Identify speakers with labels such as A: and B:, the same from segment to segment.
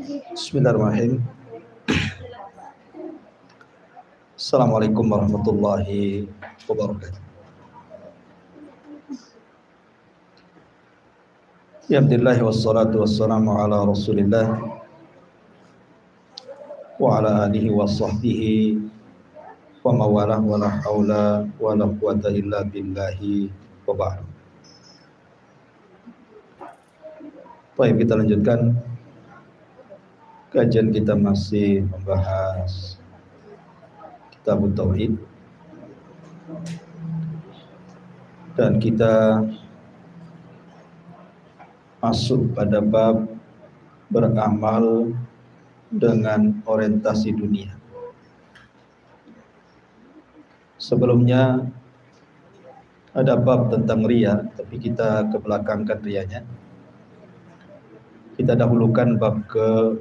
A: Bismillahirrahmanirrahim. Assalamualaikum warahmatullahi wabarakatuh. Alhamdulillah wassalatu wassalamu ala Rasulillah wa ala alihi wa sahbihi wa mawalah wa la haula wa la quwata illa billahi wa ba'd. Baik, kita lanjutkan kajian kita, masih membahas Kitab Tauhid, dan kita masuk pada bab beramal dengan orientasi dunia. Sebelumnya ada bab tentang riya, tapi kita kebelakangkan riyanya. Kita dahulukan bab ke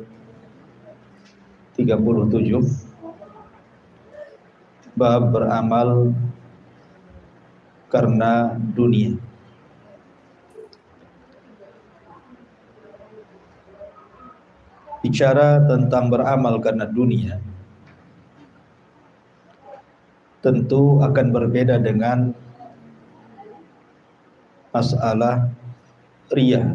A: 37, bab beramal karena dunia. Bicara tentang beramal karena dunia, tentu akan berbeda dengan masalah riya.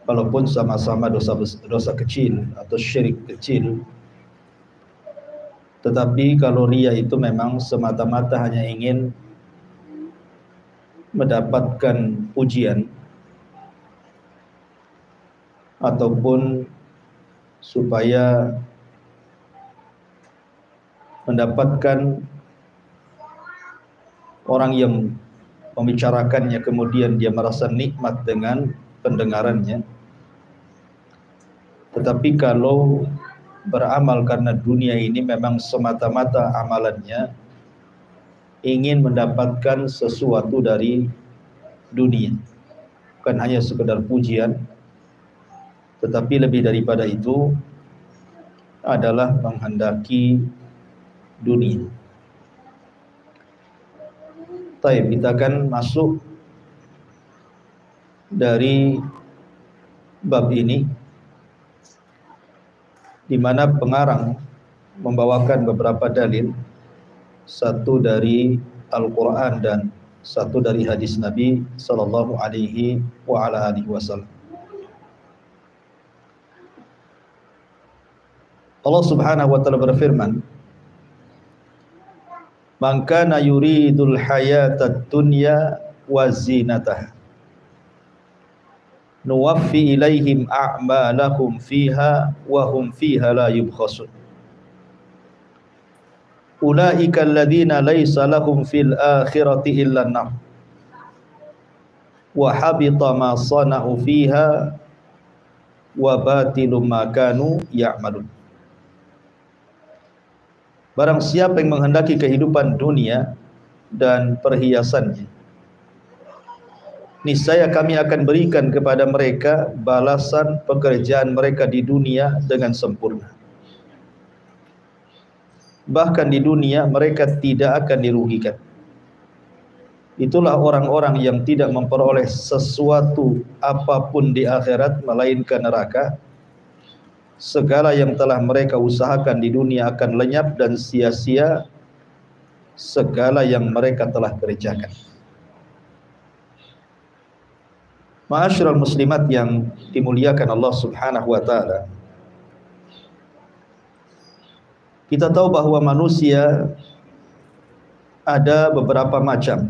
A: Walaupun sama-sama dosa kecil atau syirik kecil, tetapi kalau riya itu memang semata-mata hanya ingin mendapatkan pujian ataupun supaya mendapatkan orang yang membicarakannya kemudian dia merasa nikmat dengan pendengarannya. Tetapi kalau beramal karena dunia ini memang semata-mata amalannya ingin mendapatkan sesuatu dari dunia, bukan hanya sekedar pujian, tetapi lebih daripada itu adalah menghendaki dunia. Baik, kita akan masuk dari bab ini, di mana pengarang membawakan beberapa dalil, satu dari Al-Quran dan satu dari hadis Nabi Sallallahu Alaihi Wasallam. Allah Subhanahu wa Ta'ala berfirman, "Man kana yuridul hayatad dunya wa zinataha nuwaffi ilaihim a'malahum fiha wa hum fiha la yubkhasun. Ulaika alladhina laysa lahum fil akhirati illa an-nar wa habita ma sana'u fiha wa batilum ma kanu ya'malun." Barang siapa yang menghendaki kehidupan dunia dan perhiasannya, niscaya kami akan berikan kepada mereka balasan pekerjaan mereka di dunia dengan sempurna. Bahkan di dunia mereka tidak akan dirugikan. Itulah orang-orang yang tidak memperoleh sesuatu apapun di akhirat melainkan neraka. Segala yang telah mereka usahakan di dunia akan lenyap dan sia-sia segala yang mereka telah kerjakan. Ma'asyiral muslimat yang dimuliakan Allah Subhanahu wa Ta'ala, kita tahu bahwa manusia ada beberapa macam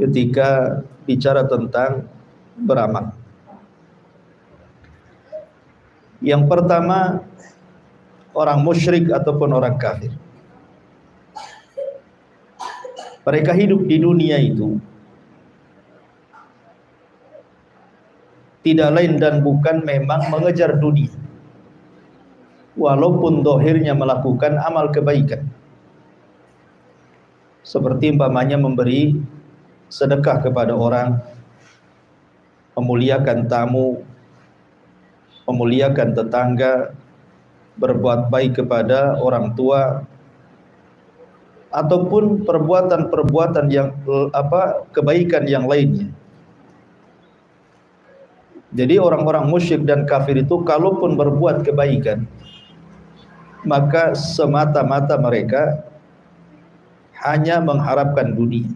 A: ketika bicara tentang beramal. Yang pertama, orang musyrik ataupun orang kafir. Mereka hidup di dunia itu tidak lain dan bukan memang mengejar dunia, walaupun dohirnya melakukan amal kebaikan, seperti umpamanya memberi sedekah kepada orang, memuliakan tamu, memuliakan tetangga, berbuat baik kepada orang tua, ataupun perbuatan-perbuatan yang kebaikan yang lainnya. Jadi orang-orang musyrik dan kafir itu kalaupun berbuat kebaikan, maka semata-mata mereka hanya mengharapkan dunia.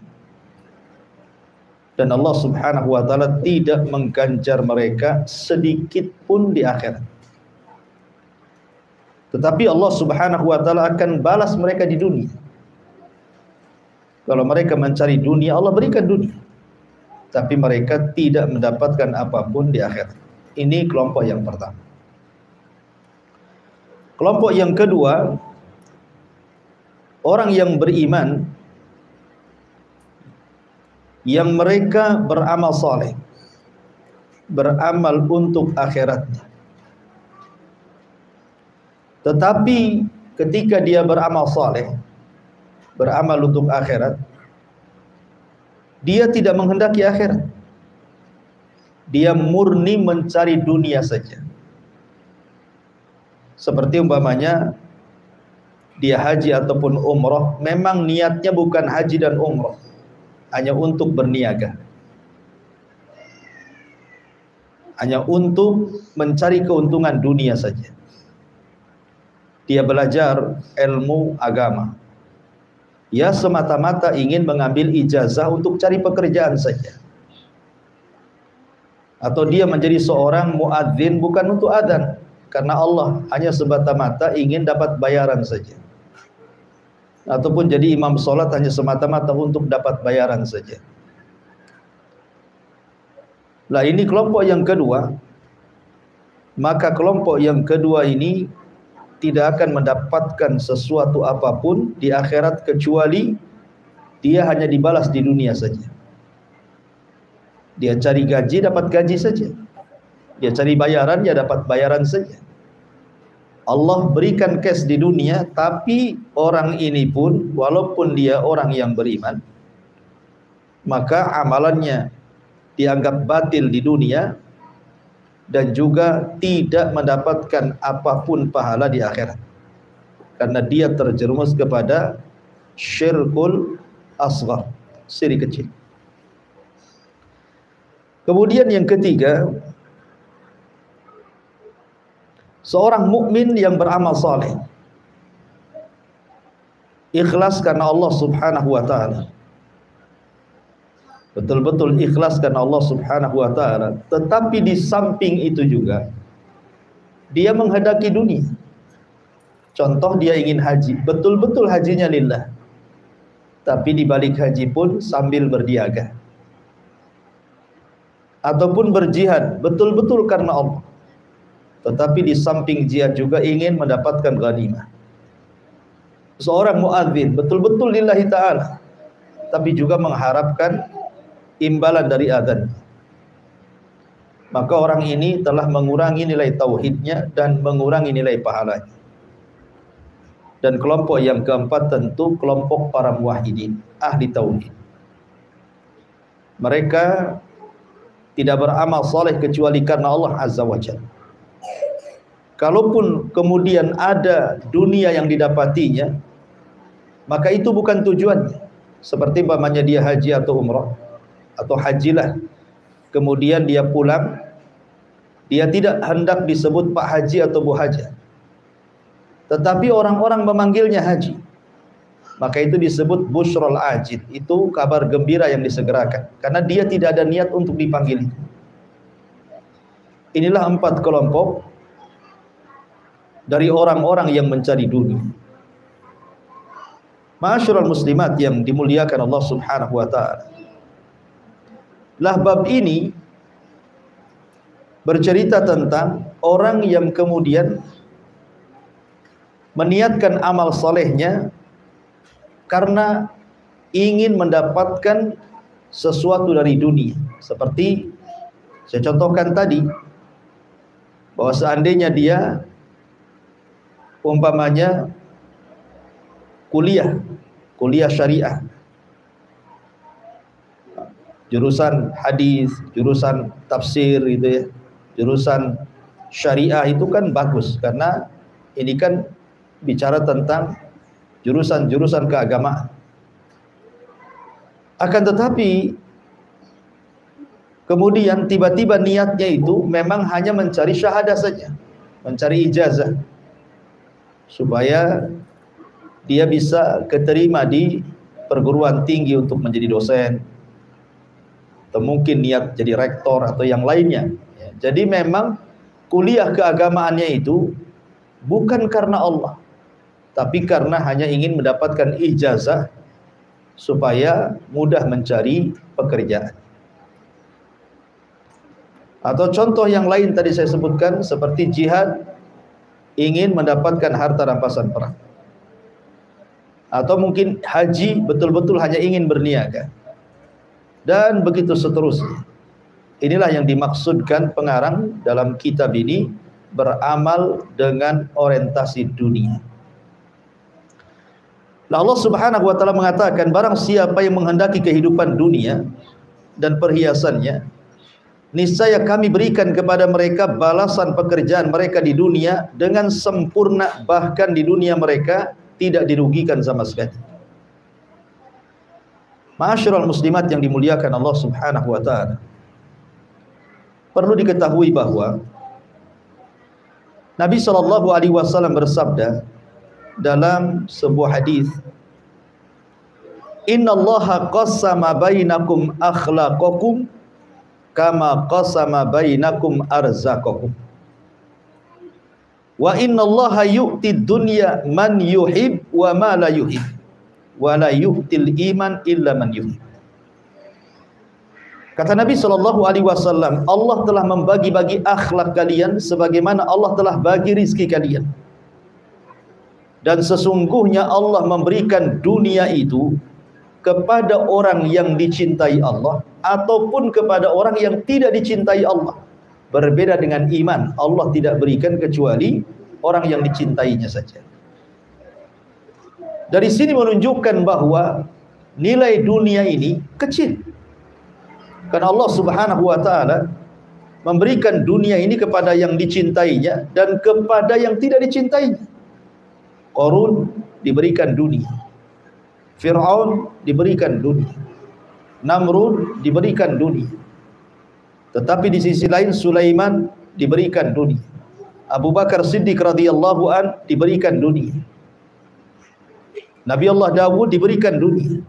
A: Dan Allah Subhanahu wa taala tidak mengganjar mereka sedikit pun di akhirat. Tetapi Allah Subhanahu wa taala akan balas mereka di dunia. Kalau mereka mencari dunia, Allah berikan dunia. Tapi mereka tidak mendapatkan apapun di akhirat. Ini kelompok yang pertama. Kelompok yang kedua, orang yang beriman yang mereka beramal saleh, beramal untuk akhiratnya. Tetapi ketika dia beramal saleh, beramal untuk akhirat, dia tidak menghendaki akhirat. Dia murni mencari dunia saja. Seperti umpamanya dia haji ataupun umrah, memang niatnya bukan haji dan umrah, hanya untuk berniaga, hanya untuk mencari keuntungan dunia saja. Dia belajar ilmu agama, ya semata-mata ingin mengambil ijazah untuk cari pekerjaan saja. Atau dia menjadi seorang muadzin bukan untuk adzan, karena Allah, hanya semata-mata ingin dapat bayaran saja. Ataupun jadi imam solat hanya semata-mata untuk dapat bayaran saja. Lah ini kelompok yang kedua. Maka kelompok yang kedua ini tidak akan mendapatkan sesuatu apapun di akhirat kecuali dia hanya dibalas di dunia saja. Dia cari gaji, dapat gaji saja. Dia cari bayaran, dia dapat bayaran saja. Allah berikan cash di dunia, tapi orang ini pun walaupun dia orang yang beriman, maka amalannya dianggap batil di dunia dan juga tidak mendapatkan apapun pahala di akhirat, karena dia terjerumus kepada syirkul asghar, syirik kecil. Kemudian yang ketiga, seorang mukmin yang beramal saleh, ikhlas karena Allah Subhanahu wa taala. Betul-betul ikhlas karena Allah Subhanahu wa taala, tetapi di samping itu juga dia menghendaki dunia. Contoh, dia ingin haji, betul-betul hajinya lillah, tapi di balik haji pun sambil berniaga. Ataupun berjihad, betul-betul karena Allah, tetapi di samping jihad juga ingin mendapatkan ghanimah. Seorang muadzin betul-betul lillahi ta'ala, tapi juga mengharapkan imbalan dari adzan. Maka orang ini telah mengurangi nilai tauhidnya dan mengurangi nilai pahalanya. Dan kelompok yang keempat tentu kelompok para muwahhidin, ahli tauhid. Mereka tidak beramal saleh kecuali karena Allah Azza wa Jalla. Kalaupun kemudian ada dunia yang didapatinya, maka itu bukan tujuannya. Seperti umpamanya dia haji atau umrah, atau hajilah, kemudian dia pulang, dia tidak hendak disebut Pak Haji atau Bu Haja, tetapi orang-orang memanggilnya haji, maka itu disebut busyrul ajid, itu kabar gembira yang disegerakan, karena dia tidak ada niat untuk dipanggil. Inilah 4 kelompok dari orang-orang yang mencari dunia. Ma'asyiral muslimat yang dimuliakan Allah Subhanahu wa taala. Lah bab ini bercerita tentang orang yang kemudian meniatkan amal solehnya karena ingin mendapatkan sesuatu dari dunia. Seperti saya contohkan tadi, bahwa seandainya dia umpamanya kuliah syariah, jurusan hadis, jurusan tafsir gitu ya, jurusan syariah, itu kan bagus karena ini kan bicara tentang jurusan-jurusan keagamaan. Akan tetapi kemudian tiba-tiba niatnya itu memang hanya mencari syahadah saja, mencari ijazah, supaya dia bisa keterima di perguruan tinggi untuk menjadi dosen, atau mungkin niat jadi rektor atau yang lainnya. Jadi memang kuliah keagamaannya itu bukan karena Allah, tapi karena hanya ingin mendapatkan ijazah supaya mudah mencari pekerjaan. Atau contoh yang lain tadi saya sebutkan seperti jihad, ingin mendapatkan harta rampasan perang. Atau mungkin haji, betul-betul hanya ingin berniaga. Dan begitu seterusnya. Inilah yang dimaksudkan pengarang dalam kitab ini, beramal dengan orientasi dunia. Allah Subhanahu wa taala mengatakan, barang siapa yang menghendaki kehidupan dunia dan perhiasannya, niscaya kami berikan kepada mereka balasan pekerjaan mereka di dunia dengan sempurna, bahkan di dunia mereka tidak dirugikan sama sekali. Ma'asyiral muslimat yang dimuliakan Allah Subhanahu wa taala, perlu diketahui bahwa Nabi SAW bersabda dalam sebuah hadis, innallaha qassama bainakum akhlaqakum kama qassama bainakum arzaqakum wa innallaha yu'tid dunya man yuhib wa ma la yuhib wa la yu'til iman illa man yuhib. Kata Nabi SAW, Allah telah membagi-bagi akhlak kalian sebagaimana Allah telah bagi rizki kalian. Dan sesungguhnya Allah memberikan dunia itu kepada orang yang dicintai Allah ataupun kepada orang yang tidak dicintai Allah. Berbeda dengan iman, Allah tidak berikan kecuali orang yang dicintainya saja. Dari sini menunjukkan bahwa nilai dunia ini kecil. Karena Allah Subhanahu wa taala memberikan dunia ini kepada yang dicintainya dan kepada yang tidak dicintainya. Qarun diberikan dunia, Fir'aun diberikan dunia, Namrud diberikan dunia. Tetapi di sisi lain Sulaiman diberikan dunia, Abu Bakar Siddiq radhiyallahu an diberikan dunia, Nabi Allah Dawud diberikan dunia.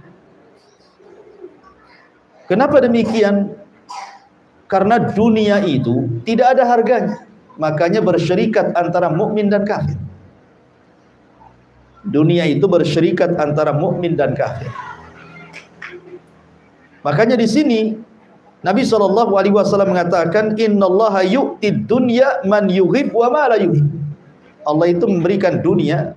A: Kenapa demikian? Karena dunia itu tidak ada harganya, makanya bersyarikat antara mukmin dan kafir. Dunia itu bersyarikat antara mukmin dan kafir. Makanya di sini Nabi SAW mengatakan, innallaha yu'tid dunya man yuhib wa ma la yuhib. Allah itu memberikan dunia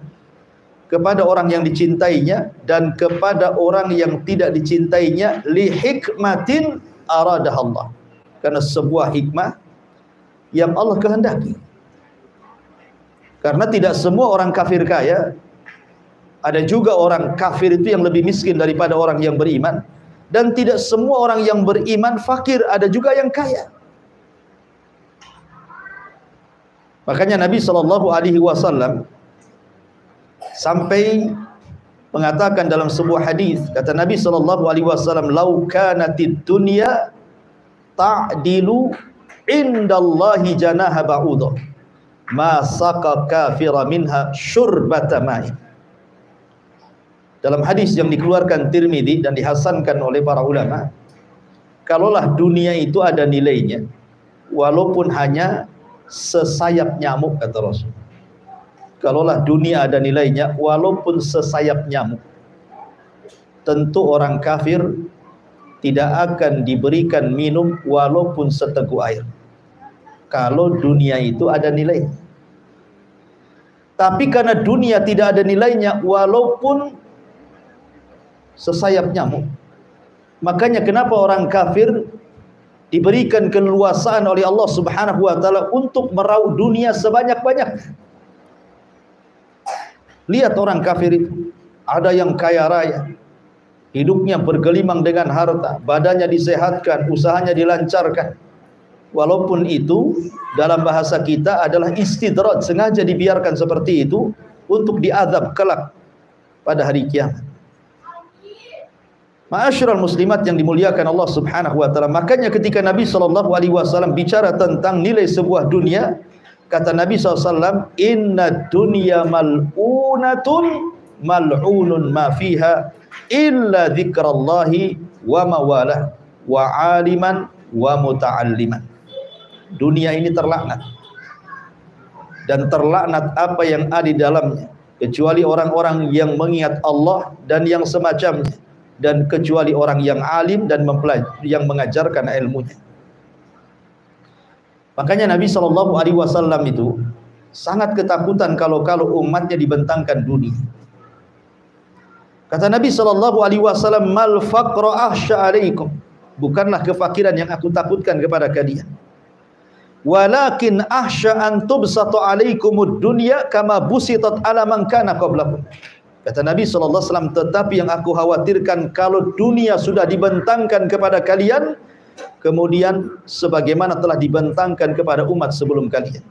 A: kepada orang yang dicintainya dan kepada orang yang tidak dicintainya, li hikmatin aradah Allah, karena sebuah hikmah yang Allah kehendaki. Karena tidak semua orang kafir kaya, ada juga orang kafir itu yang lebih miskin daripada orang yang beriman, dan tidak semua orang yang beriman fakir, ada juga yang kaya. Makanya Nabi SAW sampai mengatakan dalam sebuah hadis, kata Nabi SAW, lau kanatid dunya ta'dilu indallahi janaha ba'udah ma saqa kafira minha syurbata ma'in. Dalam hadis yang dikeluarkan Tirmidzi dan dihasankan oleh para ulama, kalaulah dunia itu ada nilainya, walaupun hanya sesayap nyamuk, kata Rasul. Kalaulah dunia ada nilainya walaupun sesayap nyamuk, tentu orang kafir tidak akan diberikan minum walaupun seteguk air, kalau dunia itu ada nilainya. Tapi karena dunia tidak ada nilainya walaupun sesayap nyamuk, makanya kenapa orang kafir diberikan keleluasaan oleh Allah Subhanahu wa taala untuk meraup dunia sebanyak-banyaknya. Lihat orang kafir itu, ada yang kaya raya, hidupnya bergelimang dengan harta, badannya disehatkan, usahanya dilancarkan. Walaupun itu dalam bahasa kita adalah istidraj, sengaja dibiarkan seperti itu untuk diazab kelak pada hari kiamat. Ma'asyiral muslimat yang dimuliakan Allah Subhanahu wa taala, makanya ketika Nabi sallallahu alaihi wasallam bicara tentang nilai sebuah dunia, kata Nabi SAW, inna dunya mal'unatun mal'unun ma fiha illa dzikrallahi wa mawalah wa aliman wa muta'alliman. Dunia ini terlaknat, dan terlaknat apa yang ada di dalamnya, kecuali orang-orang yang mengingat Allah dan yang semacamnya, dan kecuali orang yang alim dan yang mengajarkan ilmunya. Makanya Nabi SAW itu sangat ketakutan kalau umatnya dibentangkan dunia. Kata Nabi SAW, mal faqra ahsya alaikum, bukanlah kefakiran yang aku takutkan kepada kalian, walakin ahsya an tubsata alaikumud dunya kama busitat ala man kana qablakum. Kata Nabi SAW, tetapi yang aku khawatirkan kalau dunia sudah dibentangkan kepada kalian, kemudian sebagaimana telah dibentangkan kepada umat sebelum kalian.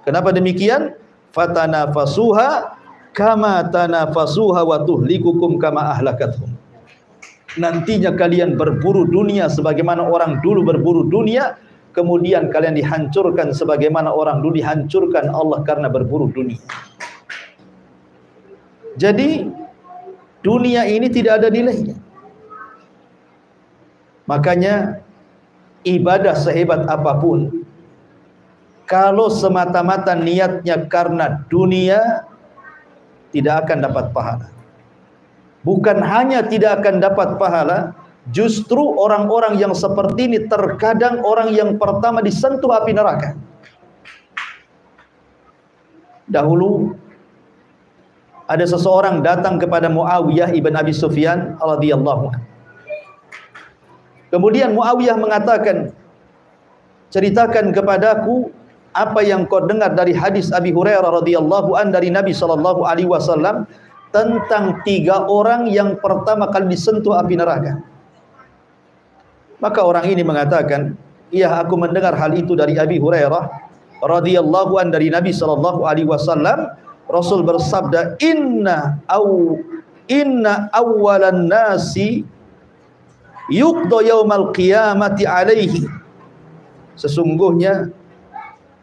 A: Kenapa demikian? Fatanafasuha kama tanafasuha wa tuhlikukum kama ahlakathum. Nantinya kalian berburu dunia sebagaimana orang dulu berburu dunia, kemudian kalian dihancurkan sebagaimana orang dulu dihancurkan Allah karena berburu dunia. Jadi dunia ini tidak ada nilainya. Makanya ibadah sehebat apapun, kalau semata-mata niatnya karena dunia, tidak akan dapat pahala. Bukan hanya tidak akan dapat pahala, justru orang-orang yang seperti ini terkadang orang yang pertama disentuh api neraka. Dahulu ada seseorang datang kepada Muawiyah ibn Abi Sufyan radhiyallahu anhu. Kemudian Muawiyah mengatakan, ceritakan kepadaku apa yang kau dengar dari hadis Abi Hurairah radhiyallahu an dari Nabi sallallahu alaihi wasallam tentang 3 orang yang pertama kali disentuh api neraka. Maka orang ini mengatakan, iya, aku mendengar hal itu dari Abi Hurairah radhiyallahu an dari Nabi sallallahu alaihi wasallam. Rasul bersabda, inna awwalan nasi yuqda yaumal qiyamati alaihi. Sesungguhnya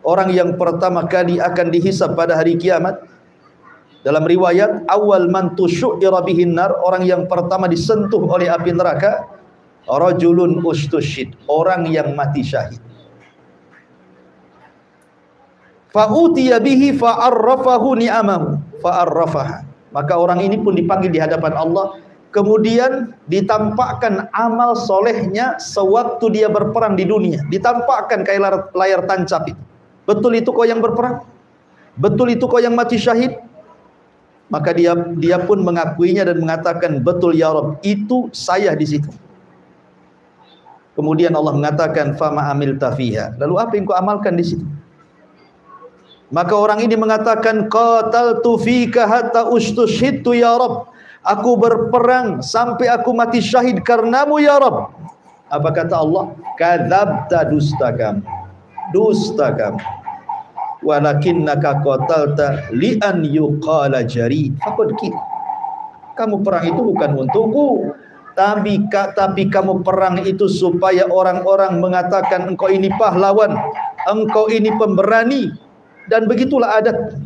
A: orang yang pertama kali akan dihisab pada hari kiamat, dalam riwayat awal man tusyira bihin nar, orang yang pertama disentuh oleh api neraka, rajulun ustushid, orang yang mati syahid. Fa'utiya bihi fa'arrafahu ni'amahu fa'arrafaha. Maka orang ini pun dipanggil di hadapan Allah, kemudian ditampakkan amal solehnya sewaktu dia berperang di dunia, ditampakkan kayak layar tancap itu. Betul itu kau yang berperang? Betul itu kau yang mati syahid? Maka dia pun mengakuinya dan mengatakan, betul ya Rabb, itu saya di situ. Kemudian Allah mengatakan, fama amilta fiha, lalu apa yang kau amalkan di situ? Maka orang ini mengatakan, qataltu fika hatta ustushhidtu ya Rabb, aku berperang sampai aku mati syahid karenamu ya Rabb. Apa kata Allah? Kadzabta, dusta kamu, walakinnaka qatalta li'an yuqala jari faqad qil. Kamu perang itu bukan untukku, tapi kamu perang itu supaya orang-orang mengatakan engkau ini pahlawan, engkau ini pemberani. Dan begitulah adat.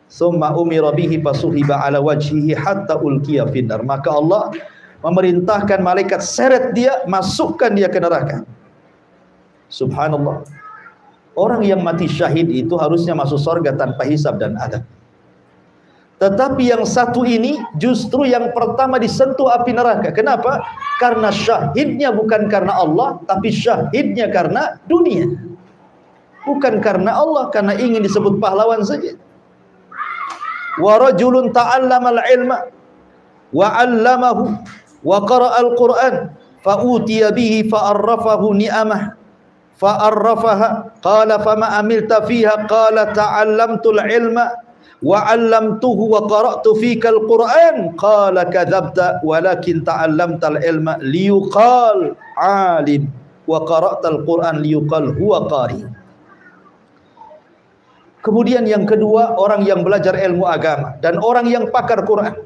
A: Summa umira bihi fasuhiba ala wajhihi hatta ulqiya finnar. Maka Allah memerintahkan malaikat seret dia, masukkan dia ke neraka. Subhanallah. Orang yang mati syahid itu harusnya masuk surga tanpa hisab dan adab. Tetapi yang satu ini justru yang pertama disentuh api neraka. Kenapa? Karena syahidnya bukan karena Allah, tapi syahidnya karena dunia. Bukan karena Allah, karena ingin disebut pahlawan saja. Wa rajulun ta'allamal ilma wa 'allamahu wa qara'al Qur'an fa utiya bihi fa arrafahu ni'amah fa arrafaha qala fama amilta fiha qala ta'allamtul ilma wa 'allamtuhu wa qara'tu fikal Qur'an qala kadzabta walakin ta'allamtal ilma liyuqal 'alim wa qara'tal Qur'an liyuqal huwa qari. Kemudian yang kedua, orang yang belajar ilmu agama dan orang yang pakar Quran.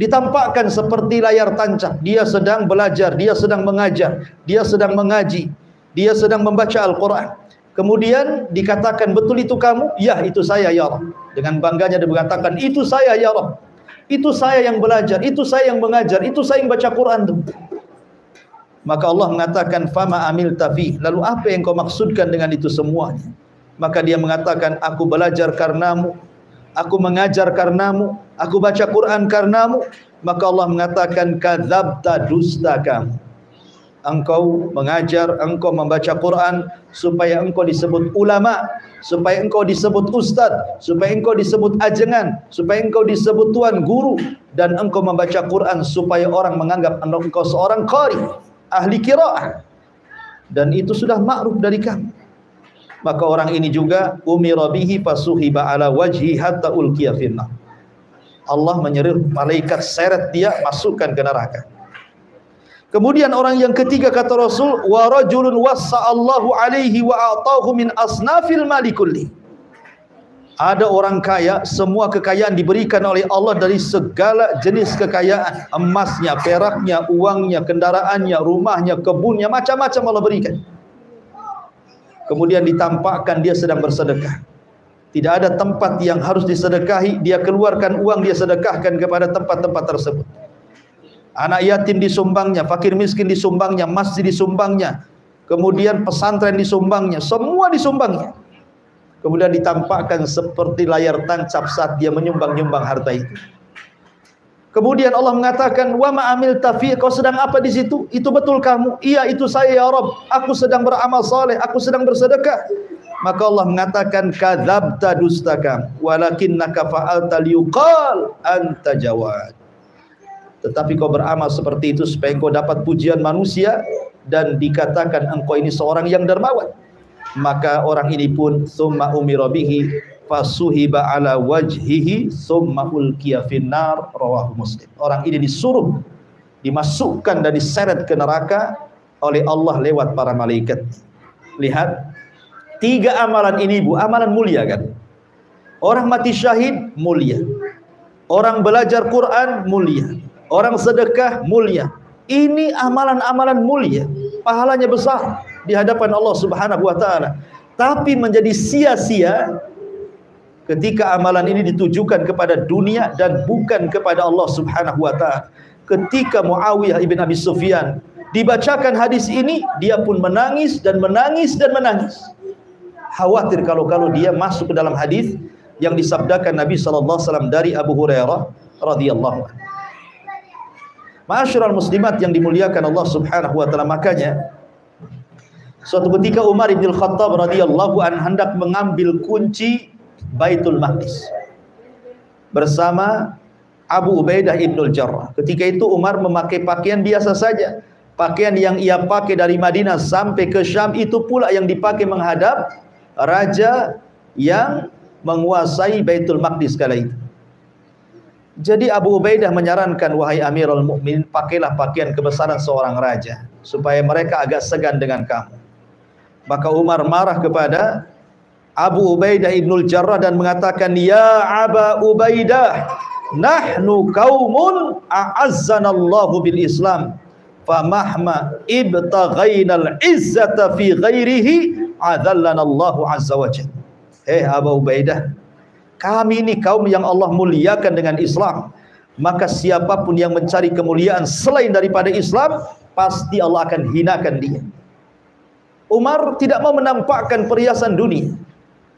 A: Ditampakkan seperti layar tancap. Dia sedang belajar, dia sedang mengajar, dia sedang mengaji, dia sedang membaca Al-Quran. Kemudian dikatakan, betul itu kamu? Ya, itu saya ya Rabb. Dengan bangganya dia mengatakan, itu saya ya Rabb. Itu saya yang belajar, itu saya yang mengajar, itu saya yang baca Quran. Maka Allah mengatakan, fama amil tafi. Lalu apa yang kau maksudkan dengan itu semuanya? Maka dia mengatakan, aku belajar karenamu, aku mengajar karenamu, aku baca Quran karenamu. Maka Allah mengatakan, kadzabta, dusta kamu. Engkau mengajar, engkau membaca Quran supaya engkau disebut ulama, supaya engkau disebut ustaz, supaya engkau disebut ajengan, supaya engkau disebut tuan guru, dan engkau membaca Quran supaya orang menganggap engkau seorang qari, ahli qiraah, dan itu sudah ma'ruf dari kamu. Maka orang ini juga umira bihi fasuhiba ala wajhi hatta ulqiya finnar. Allah menyuruh malaikat seret dia, masukkan ke neraka. Kemudian orang yang ketiga kata Rasul, wa rajulun wassa'allahu alaihi wa a'tahu min asnafil mali kulli. Ada orang kaya, semua kekayaan diberikan oleh Allah dari segala jenis kekayaan, emasnya, peraknya, uangnya, kendaraannya, rumahnya, kebunnya, macam-macam Allah berikan. Kemudian ditampakkan dia sedang bersedekah. Tidak ada tempat yang harus disedekahi, dia keluarkan uang, dia sedekahkan kepada tempat-tempat tersebut. Anak yatim disumbangnya, fakir miskin disumbangnya, masjid disumbangnya, kemudian pesantren disumbangnya, semua disumbangnya. Kemudian ditampakkan seperti layar tancap saat dia menyumbang-nyumbang harta itu. Kemudian Allah mengatakan, wa ma amil tafi, kau sedang apa di situ? Itu betul kamu? Iya, itu saya ya Rabb. Aku sedang beramal saleh, aku sedang bersedekah. Maka Allah mengatakan, kadzabta, dusta kamu, walakinnaka fa'alta liyuqal anta jawad. Tetapi kau beramal seperti itu supaya engkau dapat pujian manusia dan dikatakan engkau ini seorang yang dermawan. Maka orang ini pun summa umira bihi fasuhiba ala wajhihi summa ulqiya finnar, rawahu Muslim. Orang ini disuruh dimasukkan dan diseret ke neraka oleh Allah lewat para malaikat. Lihat, 3 amalan ini Bu, amalan mulia kan? Orang mati syahid mulia, orang belajar Quran mulia, orang sedekah mulia. Ini amalan-amalan mulia, pahalanya besar di hadapan Allah Subhanahu wa taala. Tapi menjadi sia-sia ketika amalan ini ditujukan kepada dunia dan bukan kepada Allah Subhanahu wa taala. Ketika Muawiyah ibn Abi Sufyan dibacakan hadis ini, dia pun menangis dan menangis dan menangis. Khawatir kalau dia masuk ke dalam hadis yang disabdakan Nabi sallallahu alaihi wasallam dari Abu Hurairah radhiyallahu anhu. Ma'asyiral muslimat yang dimuliakan Allah Subhanahu wa taala, makanya suatu ketika Umar bin Khattab radhiyallahu anhu hendak mengambil kunci Baitul Maqdis bersama Abu Ubaidah ibnul Jarrah. Ketika itu Umar memakai pakaian biasa saja. Pakaian yang ia pakai dari Madinah sampai ke Syam itu pula yang dipakai menghadap raja yang menguasai Baitul Maqdis kala itu. Jadi Abu Ubaidah menyarankan, wahai Amirul Mukminin, pakailah pakaian kebesaran seorang raja supaya mereka agak segan dengan kamu. Maka Umar marah kepada Abu Ubaidah ibnul Jarrah dan mengatakan, ya Aba Ubaidah, nahnu qaumun a'azzanallahu bil Islam, famahma ibtaghainal izzata fi ghairihi adallanallahu azza wajalla. Hei Abu Ubaidah, kami ini kaum yang Allah muliakan dengan Islam, maka siapapun yang mencari kemuliaan selain daripada Islam, pasti Allah akan hinakan dia. Umar tidak mau menampakkan perhiasan dunia,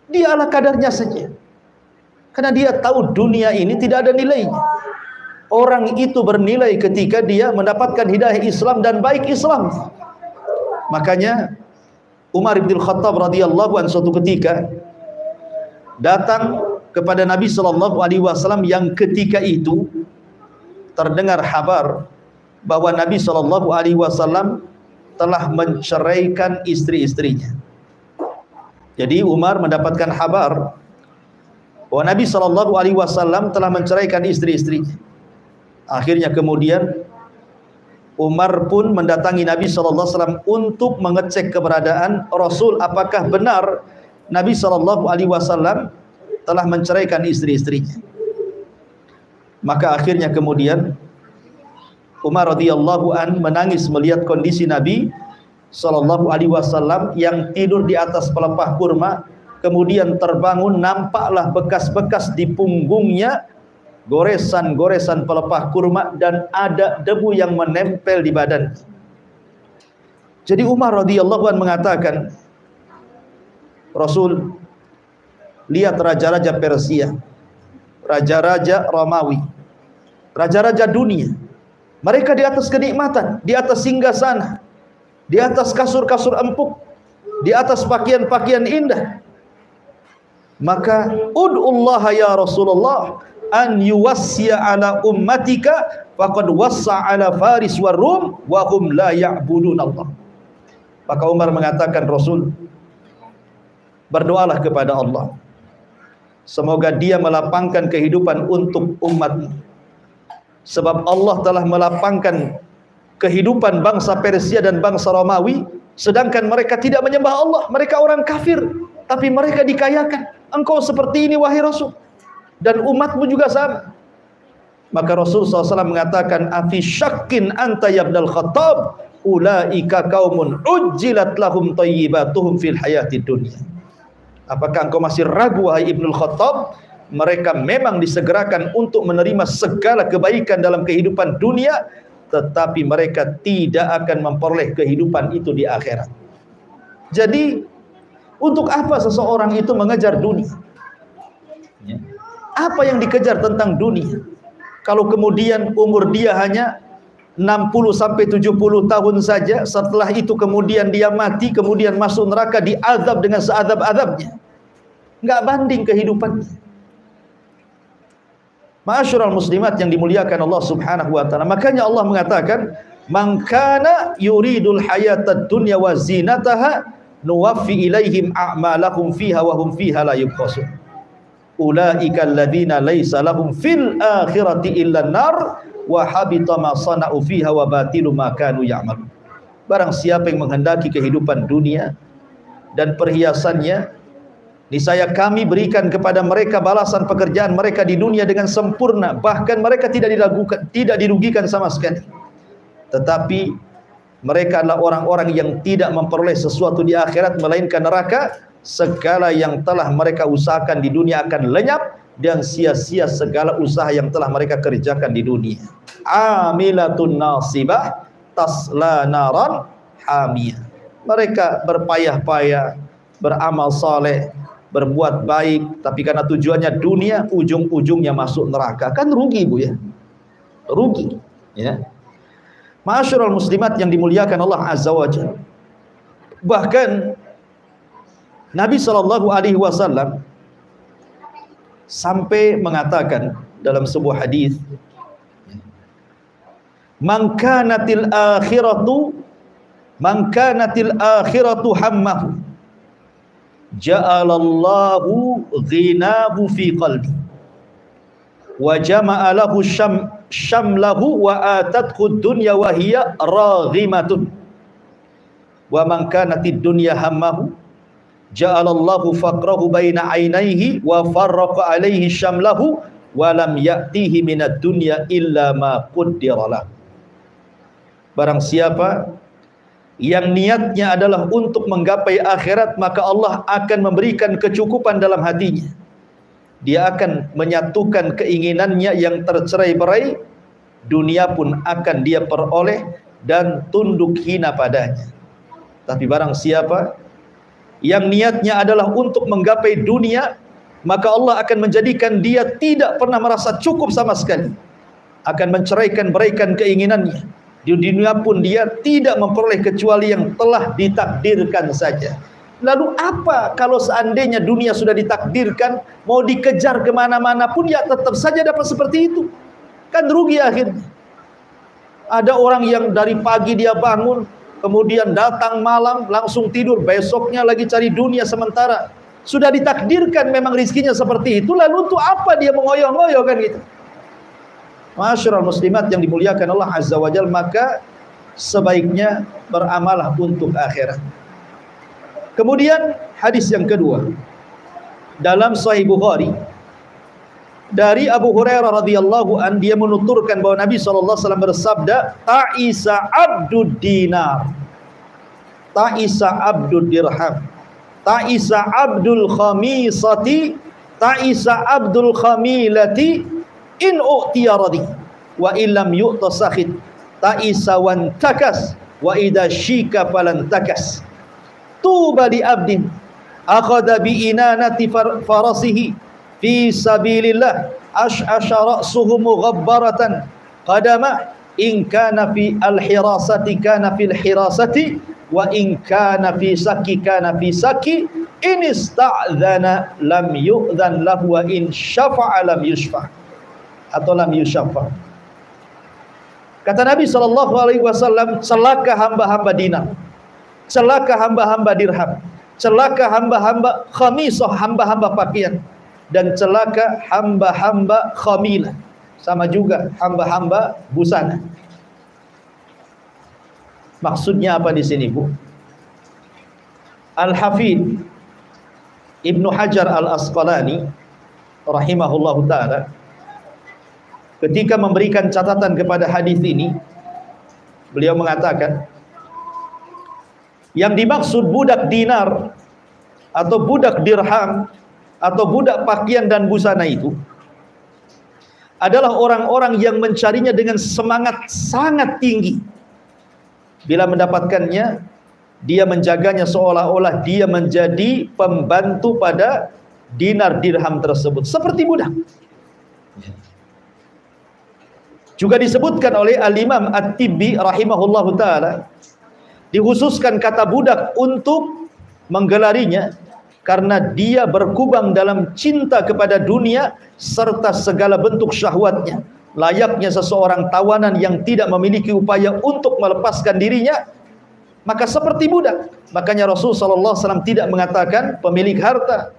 A: dia ala kadarnya saja, karena dia tahu dunia ini tidak ada nilainya. Orang itu bernilai ketika dia mendapatkan hidayah Islam dan baik Islam. Makanya Umar bin Khattab radhiyallahu anhu suatu ketika datang kepada Nabi sallallahu alaihi wasallam yang ketika itu terdengar kabar bahwa Nabi sallallahu alaihi wasallam telah menceraikan istri-istrinya. Jadi Umar mendapatkan kabar bahwa Nabi sallallahu alaihi wasallam telah menceraikan istri-istrinya. Akhirnya kemudian Umar pun mendatangi Nabi sallallahu alaihi wasallam untuk mengecek keberadaan Rasul, apakah benar Nabi sallallahu alaihi wasallam telah menceraikan istri-istrinya. Maka akhirnya kemudian Umar radhiyallahu an menangis melihat kondisi Nabi sallallahu alaihi wasallam yang tidur di atas pelepah kurma, kemudian terbangun, nampaklah bekas-bekas di punggungnya, goresan-goresan pelepah kurma, dan ada debu yang menempel di badan. Jadi Umar radhiyallahu an mengatakan, Rasul, lihat raja-raja Persia, raja-raja Romawi, raja-raja dunia, mereka di atas kenikmatan, di atas singgasana, di atas kasur-kasur empuk, di atas pakaian-pakaian indah. Maka ud'ullaha ya Rasulullah an yuwassiya ala ummatika faqad wassa ala Faris war Rum wa hum la ya'budun Allah. Maka Umar mengatakan, Rasul, berdoalah kepada Allah, semoga dia melapangkan kehidupan untuk umatmu. Sebab Allah telah melapangkan kehidupan bangsa Persia dan bangsa Romawi, sedangkan mereka tidak menyembah Allah. Mereka orang kafir, tapi mereka dikayakan. Engkau seperti ini wahai Rasul, dan umatmu juga sama. Maka Rasul SAW mengatakan, afi syakkin anta ya ibnal Khattab, ulaika kaumun ujjilat lahum thayyibatuhum fil hayatid dunya. Apakah engkau masih ragu wahai Ibnul Khattab? Mereka memang disegerakan untuk menerima segala kebaikan dalam kehidupan dunia, tetapi mereka tidak akan memperoleh kehidupan itu di akhirat. Jadi untuk apa seseorang itu mengejar dunia? Apa yang dikejar tentang dunia? Kalau kemudian umur dia hanya 60 sampai 70 tahun saja, setelah itu kemudian dia mati, kemudian masuk neraka, diazab dengan seazab-azabnya, enggak banding kehidupannya. Ma'asyiral muslimat yang dimuliakan Allah Subhanahu wa taala, makanya Allah mengatakan, man kana yuridul hayatad dunya wa zinataha nuwaffi ilaihim a'malahum fiha wa hum fiha la yubkhasun. Ulaika alladziina laisa lahum fil akhirati illa an-nar wa habita ma sana'u fiha wa batilu ma kanu ya'malun. Barang siapa yang menghendaki kehidupan dunia dan perhiasannya, niscaya kami berikan kepada mereka balasan pekerjaan mereka di dunia dengan sempurna, bahkan mereka tidak dirugikan sama sekali. Tetapi mereka adalah orang-orang yang tidak memperoleh sesuatu di akhirat melainkan neraka. Segala yang telah mereka usahakan di dunia akan lenyap, dan sia-sia segala usaha yang telah mereka kerjakan di dunia. Amilatun nasibah tasla naran hamiyah. Mereka berpayah-payah, beramal saleh, berbuat baik, tapi karena tujuannya dunia, ujung-ujungnya masuk neraka. Kan rugi, Bu, ya? Rugi, ya. Ma'asyiral muslimat yang dimuliakan Allah Azza wa Jalla. Bahkan Nabi sallallahu alaihi wasallam sampai mengatakan dalam sebuah hadis, man kanatil akhiratu hammahu ja'alallahu ghinahu fi qalbi wa jama'a lahu syamlahu wa atathu dunya wa hiya raghimatun wa man kanatid dunya hammahu ja'alallahu faqrahu baina ainaihi wa farraqa alaihi syamlahu wa lam ya'tihi minad dunya illa ma qaddara lah. Barang siapa yang niatnya adalah untuk menggapai akhirat, maka Allah akan memberikan kecukupan dalam hatinya. Dia akan menyatukan keinginannya yang tercerai-berai, dunia pun akan dia peroleh dan tunduk hina padanya. Tapi barang siapa yang niatnya adalah untuk menggapai dunia, maka Allah akan menjadikan dia tidak pernah merasa cukup sama sekali, akan menceraikan-beraikan keinginannya. Di dunia pun dia tidak memperoleh kecuali yang telah ditakdirkan saja. Lalu apa kalau seandainya dunia sudah ditakdirkan, mau dikejar kemana-mana pun ya tetap saja dapat seperti itu? Kan rugi akhirnya. Ada orang yang dari pagi dia bangun, kemudian datang malam, langsung tidur, besoknya lagi cari dunia, sementara sudah ditakdirkan memang rizkinya seperti itu. Lalu untuk apa dia mengoyoh-ngoyoh kan gitu? Ma'asyiral muslimat yang dimuliakan Allah Azza wa Jalla, maka sebaiknya beramalah untuk akhirat. Kemudian hadis yang kedua dalam Sahih Bukhari dari Abu Hurairah radhiyallahu an, dia menuturkan bahwa Nabi SAW bersabda, ta'isa abdud dinar, ta'isa abdud dirham, ta'isa abdul khamisati, ta'isa abdul khamilati, in u'tiya radhi wa illam yu'ta sakhit, ta'isa wan takas wa idha syika falan takas. Tuba li abdin akhadha bi inanati farasihi fi sabilillah ash'asha ra'suhu mughabbaratan qadama in kana fi al-hirasati kana fil hirasati wa in kana fi saki kana fi saki in ista'dhana lam yu'dhan lahu wa in syafa'a lam yushfa' atau lam yushaffa'. Kata Nabi SAW, celaka hamba-hamba dinar, celaka hamba-hamba dirham, celaka hamba-hamba khamisah, hamba-hamba pakaian, dan celaka hamba-hamba khamilah, sama juga hamba-hamba busana. Maksudnya apa di sini, Bu? Al-Hafidh Ibnu Hajar Al-Asqalani rahimahullahu ta'ala ketika memberikan catatan kepada hadis ini, beliau mengatakan yang dimaksud budak dinar atau budak dirham atau budak pakaian dan busana itu adalah orang-orang yang mencarinya dengan semangat sangat tinggi. Bila mendapatkannya, dia menjaganya seolah-olah dia menjadi pembantu pada dinar dirham tersebut, seperti budak. Juga disebutkan oleh Al-Imam At-Tibbi rahimahullahu ta'ala, dikhususkan kata budak untuk menggelarinya karena dia berkubang dalam cinta kepada dunia serta segala bentuk syahwatnya, layaknya seseorang tawanan yang tidak memiliki upaya untuk melepaskan dirinya, maka seperti budak. Makanya Rasulullah SAW tidak mengatakan pemilik harta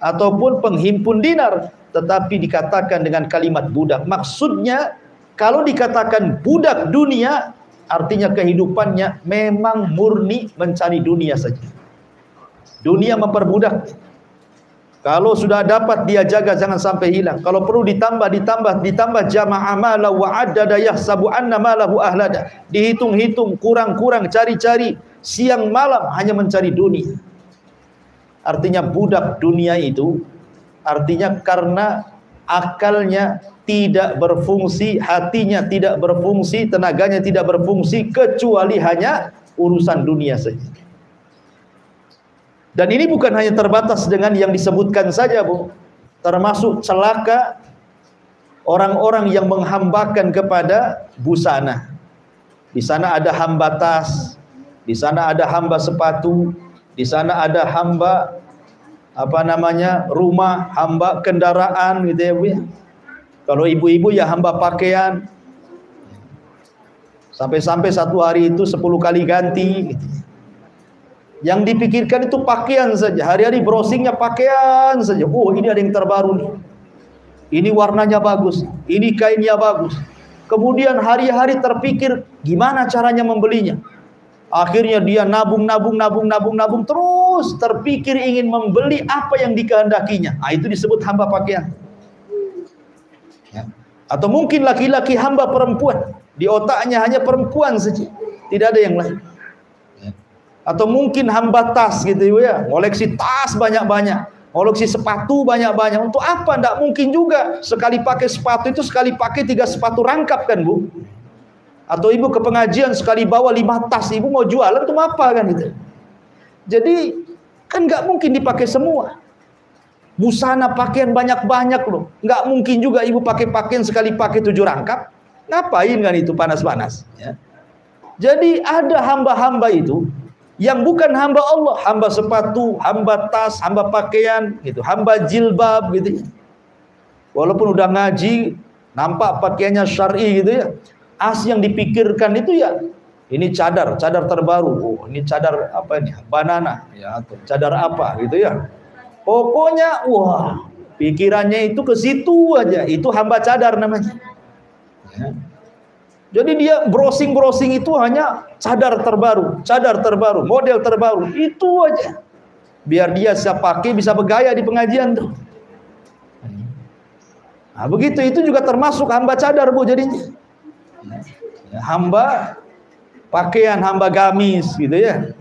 A: ataupun penghimpun dinar, tetapi dikatakan dengan kalimat budak. Maksudnya kalau dikatakan budak dunia, artinya kehidupannya memang murni mencari dunia saja. Dunia memperbudak. Kalau sudah dapat dia jaga, jangan sampai hilang. Kalau perlu ditambah jama'a mala wa addada yahsabu anna malahu ahlada. Dihitung-hitung, kurang-kurang, cari-cari, siang malam hanya mencari dunia. Artinya budak dunia itu, artinya karena akalnya tidak berfungsi, hatinya tidak berfungsi, tenaganya tidak berfungsi, kecuali hanya urusan dunia saja. Dan ini bukan hanya terbatas dengan yang disebutkan saja, Bu. Termasuk celaka orang-orang yang menghambakan kepada busana. Di sana ada hamba tas, di sana ada hamba sepatu, di sana ada hamba rumah, hamba kendaraan gitu ya, Bu ya. Kalau ibu-ibu ya hamba pakaian. Sampai-sampai satu hari itu 10 kali ganti gitu. Yang dipikirkan itu pakaian saja. Hari-hari browsingnya pakaian saja. Oh, ini ada yang terbaru nih. Ini warnanya bagus, ini kainnya bagus. Kemudian hari-hari terpikir gimana caranya membelinya. Akhirnya dia nabung terus terpikir ingin membeli apa yang dikehendakinya. Itu disebut hamba pakaian. Ya. Atau mungkin laki-laki hamba perempuan, di otaknya hanya perempuan saja, tidak ada yang lain. Ya. Atau mungkin hamba tas gitu ya, koleksi tas banyak-banyak, koleksi sepatu banyak-banyak. Untuk apa? Tidak mungkin juga sekali pakai sepatu itu sekali pakai 3 sepatu rangkap kan, Bu? Atau ibu ke pengajian sekali bawa 5 tas, ibu mau jualan tuh apa kan gitu. Jadi kan nggak mungkin dipakai semua. Busana pakaian banyak-banyak loh. Nggak mungkin juga ibu pakai pakaian sekali pakai 7 rangkap. Ngapain kan itu panas-panas ya. Jadi ada hamba-hamba itu yang bukan hamba Allah, hamba sepatu, hamba tas, hamba pakaian gitu, hamba jilbab gitu ya. Walaupun udah ngaji, nampak pakaiannya syar'i gitu ya. Yang dipikirkan itu ya, ini cadar terbaru. Oh, ini cadar apa ini? Banana ya, atau cadar apa gitu ya. Pokoknya wah, pikirannya itu ke situ aja. Itu hamba cadar namanya. Ya. Jadi dia browsing itu hanya cadar terbaru, model terbaru, itu aja. Biar dia bisa pakai, bisa bergaya di pengajian tuh. Nah, begitu itu juga termasuk hamba cadar, Bu, jadinya. Hamba pakaian, hamba gamis gitu ya.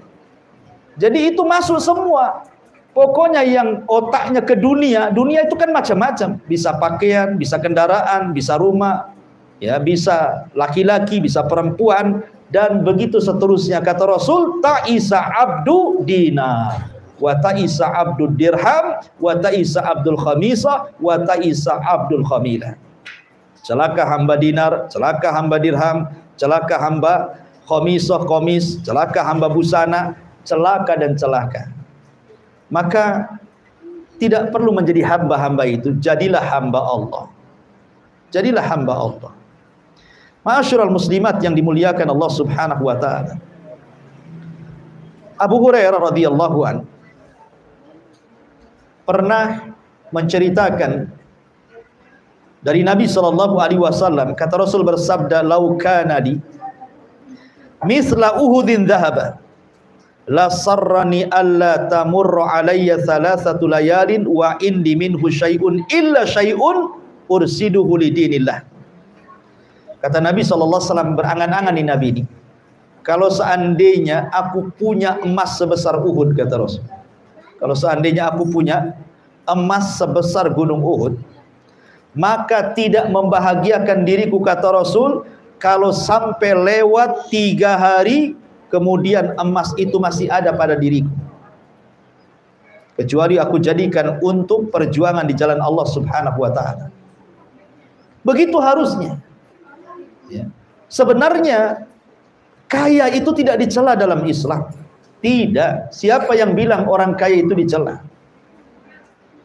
A: Jadi itu masuk semua. Pokoknya yang otaknya ke dunia, dunia itu kan macam-macam. Bisa pakaian, bisa kendaraan, bisa rumah, ya, bisa laki-laki, bisa perempuan, dan begitu seterusnya. Kata Rasul, ta'isa abdu dinar, wa ta'isa abdul dirham, wa ta'isa abdul khamisah, wa ta'isa abdul khamilah. Celaka hamba dinar, celaka hamba dirham, celaka hamba khamisah, komis, celaka hamba busana, celaka dan celaka. Maka tidak perlu menjadi hamba-hamba itu, jadilah hamba Allah. Jadilah hamba Allah. Ma'asyiral muslimat yang dimuliakan Allah Subhanahu wa taala. Abu Hurairah radhiyallahu an pernah menceritakan dari Nabi sallallahu alaihi wasallam, kata Rasul bersabda, "Lau kana di misla Uhudin dhahaba la sarrani alla tamurra alayya thalathatu layalin wa indi minhu syai'un illa syai'un ursiduhu lidinillah." Kata Nabi SAW, berangan-angan di Nabi ini, kalau seandainya aku punya emas sebesar Uhud, kata Rasul, kalau seandainya aku punya emas sebesar gunung Uhud, maka tidak membahagiakan diriku, kata Rasul, kalau sampai lewat 3 hari kemudian emas itu masih ada pada diriku, kecuali aku jadikan untuk perjuangan di jalan Allah Subhanahu wa taala. Begitu harusnya. Ya. Sebenarnya kaya itu tidak dicela dalam Islam. Tidak. Siapa yang bilang orang kaya itu dicela?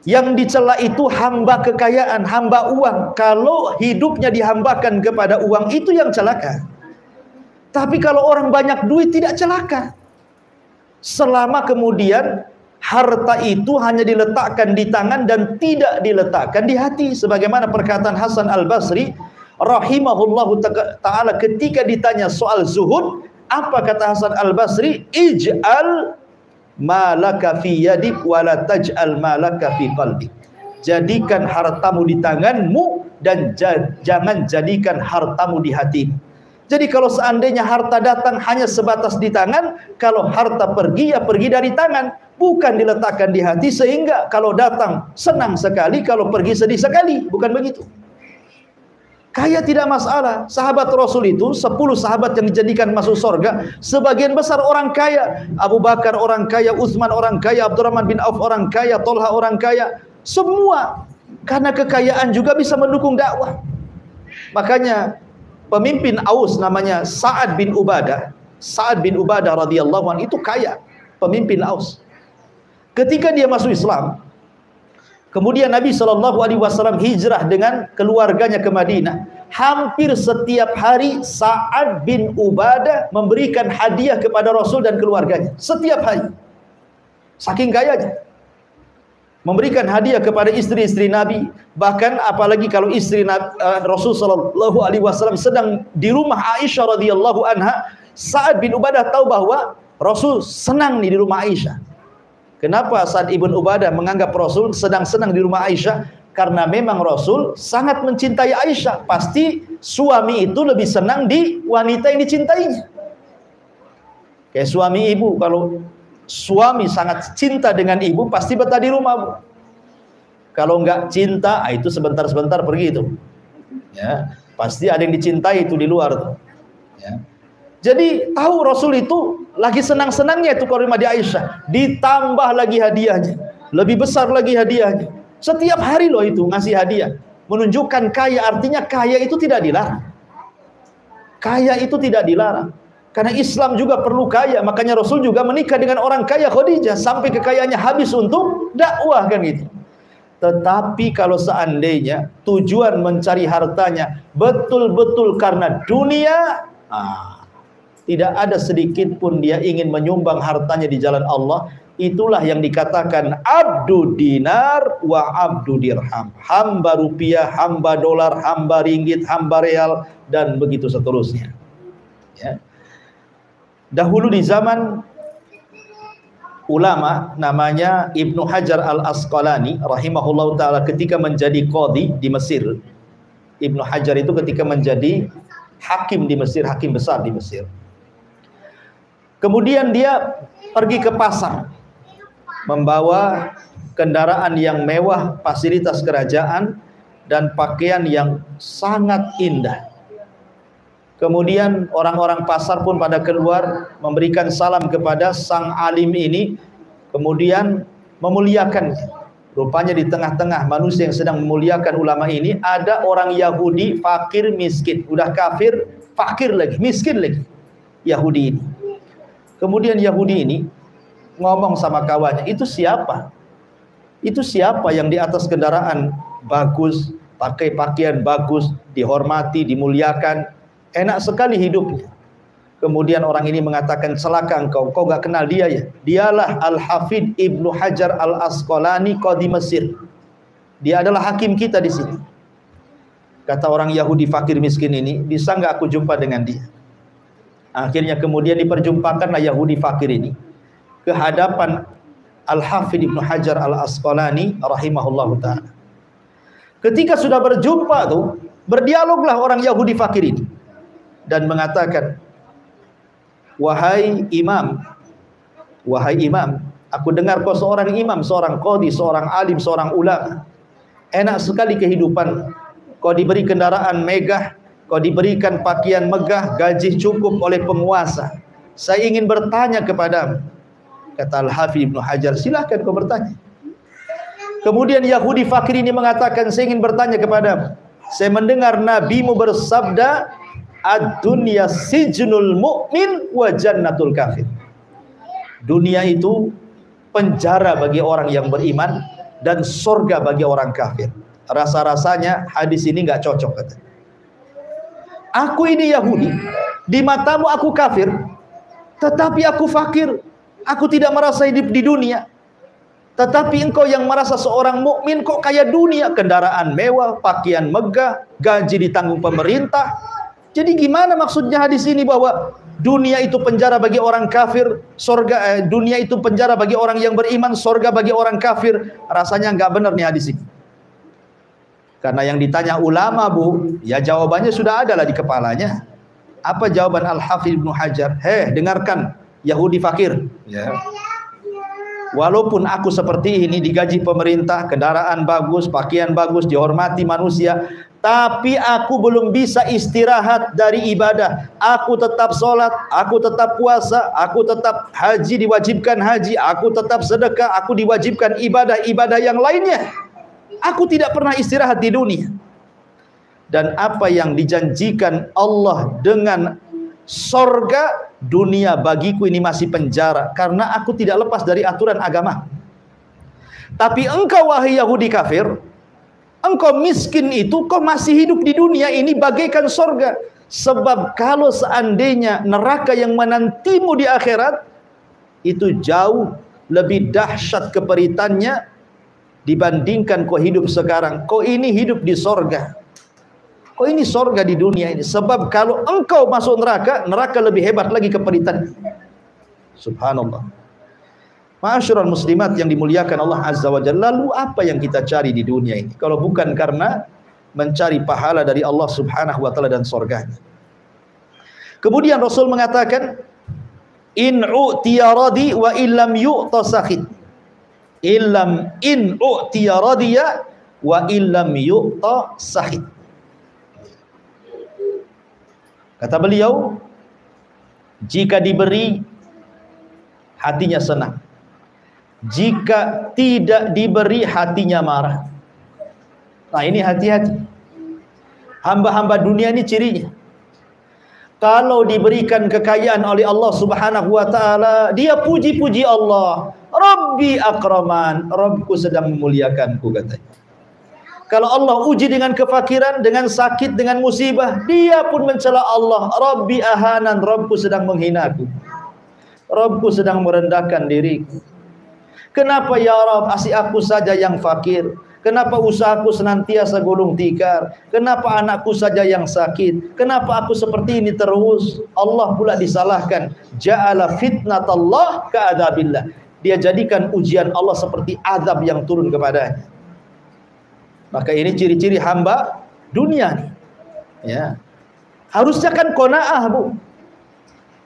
A: Yang dicela itu hamba kekayaan, hamba uang. Kalau hidupnya dihambakan kepada uang, itu yang celaka. Tapi kalau orang banyak duit tidak celaka, selama kemudian harta itu hanya diletakkan di tangan dan tidak diletakkan di hati. Sebagaimana perkataan Hasan Al-Basri rahimahullahu ta'ala ketika ditanya soal zuhud, apa kata Hasan Al-Basri? Ij'al malaka fi yadik wala taj'al malaka fi qalbik. Jadikan hartamu di tanganmu dan jangan jadikan hartamu di hatimu. Jadi kalau seandainya harta datang hanya sebatas di tangan, kalau harta pergi ya pergi dari tangan, bukan diletakkan di hati, sehingga kalau datang senang sekali, kalau pergi sedih sekali. Bukan begitu. Kaya tidak masalah. Sahabat Rasul itu 10 sahabat yang dijadikan masuk surga, sebagian besar orang kaya. Abu Bakar orang kaya, Utsman orang kaya, Abdurrahman bin Auf orang kaya, Tolha orang kaya. Semua karena kekayaan juga bisa mendukung dakwah. Makanya pemimpin Aus namanya Sa'ad bin Ubadah. Sa'ad bin Ubadah radhiyallahu anhu itu kaya, pemimpin Aus. Ketika dia masuk Islam, kemudian Nabi SAW hijrah dengan keluarganya ke Madinah. Hampir setiap hari Sa'ad bin Ubadah memberikan hadiah kepada Rasul dan keluarganya. Setiap hari. Saking kayanya. Memberikan hadiah kepada istri-istri Nabi. Bahkan apalagi kalau istri Rasul SAW sedang di rumah Aisyah radhiyallahu anha, Sa'ad bin Ubadah tahu bahwa Rasul senang di rumah Aisyah. Kenapa Sa'ad ibn Ubadah menganggap Rasul sedang-senang di rumah Aisyah? Karena memang Rasul sangat mencintai Aisyah. Pasti suami itu lebih senang di wanita yang dicintainya. Kayak suami ibu, kalau suami sangat cinta dengan ibu, pasti betah di rumah, Bu. Kalau enggak cinta, itu sebentar-sebentar pergi itu. Ya, pasti ada yang dicintai itu di luar tuh. Ya. Jadi tahu Rasul itu lagi senang-senangnya itu kalau rumah di Aisyah, ditambah lagi hadiahnya, lebih besar lagi hadiahnya. Setiap hari loh itu ngasih hadiah. Menunjukkan kaya, artinya kaya itu tidak dilarang. Kaya itu tidak dilarang. Karena Islam juga perlu kaya, makanya Rasul juga menikah dengan orang kaya, Khadijah, sampai kekayaannya habis untuk dakwah kan gitu. Tetapi kalau seandainya tujuan mencari hartanya betul-betul karena dunia, tidak ada sedikit pun dia ingin menyumbang hartanya di jalan Allah, itulah yang dikatakan abdu dinar wa abdu dirham. Hamba rupiah, hamba dolar, hamba ringgit, hamba real, dan begitu seterusnya. Ya. Dahulu di zaman ulama namanya Ibnu Hajar Al-Asqalani rahimahullahu taala ketika menjadi qadhi di Mesir. Ibnu Hajar itu ketika menjadi hakim di Mesir, hakim besar di Mesir. Kemudian dia pergi ke pasar membawa kendaraan yang mewah, fasilitas kerajaan dan pakaian yang sangat indah. Kemudian orang-orang pasar pun pada keluar memberikan salam kepada sang alim ini, kemudian memuliakannya. Rupanya di tengah-tengah manusia yang sedang memuliakan ulama ini ada orang Yahudi fakir miskin, udah kafir, fakir lagi, miskin lagi, Yahudi ini. Kemudian Yahudi ini ngomong sama kawannya, itu siapa? Itu siapa yang di atas kendaraan bagus, pakai pakaian bagus, dihormati, dimuliakan, enak sekali hidupnya. Kemudian orang ini mengatakan, celaka engkau, kau gak kenal dia ya? Dialah Al-Hafidh Ibnu Hajar Al-Asqalani qadhi Mesir. Dia adalah hakim kita di sini. Kata orang Yahudi fakir miskin ini, bisa nggak aku jumpa dengan dia? Akhirnya kemudian diperjumpakanlah Yahudi fakir ini ke hadapan Al-Hafidh Ibnu Hajar Al-Asqalani rahimahullahu ta'ala. Ketika sudah berjumpa tuh, berdialoglah orang Yahudi fakir ini dan mengatakan, wahai imam, aku dengar kau seorang imam, seorang qadhi, seorang alim, seorang ulama. Enak sekali kehidupan. Kau diberi kendaraan megah, kau diberikan pakaian megah, gaji cukup oleh penguasa. Saya ingin bertanya kepadamu. Kata Al-Hafidh Ibnu Hajar, silahkan kau bertanya. Kemudian Yahudi fakir ini mengatakan, saya ingin bertanya kepadamu. Saya mendengar nabimu bersabda, ad-dunya sijnul mu'min wa jannatul kafir. Dunia itu penjara bagi orang yang beriman dan surga bagi orang kafir. Rasa-rasanya hadis ini nggak cocok, kata. Aku ini Yahudi, di matamu aku kafir, tetapi aku fakir. Aku tidak merasa hidup di dunia. Tetapi engkau yang merasa seorang mukmin kok kaya dunia, kendaraan mewah, pakaian megah, gaji ditanggung pemerintah. Jadi gimana maksudnya hadis ini bahwa dunia itu penjara bagi orang kafir, dunia itu penjara bagi orang yang beriman, surga bagi orang kafir? Rasanya nggak benar nih hadis ini. Karena yang ditanya ulama, Bu, ya jawabannya sudah ada lah di kepalanya. Apa jawaban Al-Hafidh Ibnu Hajar? Dengarkan Yahudi fakir. Ya. Walaupun aku seperti ini, digaji pemerintah, kendaraan bagus, pakaian bagus, dihormati manusia, tapi aku belum bisa istirahat dari ibadah. Aku tetap sholat, aku tetap puasa, aku tetap haji, diwajibkan haji, aku tetap sedekah, aku diwajibkan ibadah-ibadah yang lainnya. Aku tidak pernah istirahat di dunia. Dan apa yang dijanjikan Allah dengan sorga, dunia bagiku ini masih penjara, karena aku tidak lepas dari aturan agama. Tapi engkau wahai Yahudi kafir, engkau miskin itu, kau masih hidup di dunia ini bagaikan sorga. Sebab kalau seandainya neraka yang menantimu di akhirat, itu jauh lebih dahsyat keperitannya dibandingkan kau hidup sekarang. Kau ini hidup di sorga, kau ini sorga di dunia ini. Sebab kalau engkau masuk neraka, neraka lebih hebat lagi keperitan. Subhanallah. Ma'asyiral muslimat yang dimuliakan Allah Azza wa Jalla, lalu apa yang kita cari di dunia ini kalau bukan karena mencari pahala dari Allah Subhanahu wa taala dan surganya. Kemudian Rasul mengatakan, in u'tiya radi wa illam yu'ta sakhit. In u'tiya radiya wa illam yu'ta sakhit. Kata beliau, jika diberi hatinya senang, jika tidak diberi hatinya marah. Nah ini hati-hati. Hamba-hamba dunia ini cirinya. Kalau diberikan kekayaan oleh Allah Subhanahu wa taala, dia puji-puji Allah. Rabbi akraman, Rabbku sedang memuliakanku, katanya. Kalau Allah uji dengan kefakiran, dengan sakit, dengan musibah, dia pun mencela Allah. Rabbi ahanan, Rabbku sedang menghinaku. Rabbku sedang merendahkan diriku. Kenapa ya Rabb, asih aku saja yang fakir? Kenapa usahaku senantiasa gulung tikar? Kenapa anakku saja yang sakit? Kenapa aku seperti ini terus? Allah pula disalahkan. Ja'ala fitnatallah ka'adzabillah. dia jadikan ujian Allah seperti azab yang turun kepadanya. Maka ini ciri-ciri hamba dunia nih. Ya. Harusnya kan qanaah, Bu.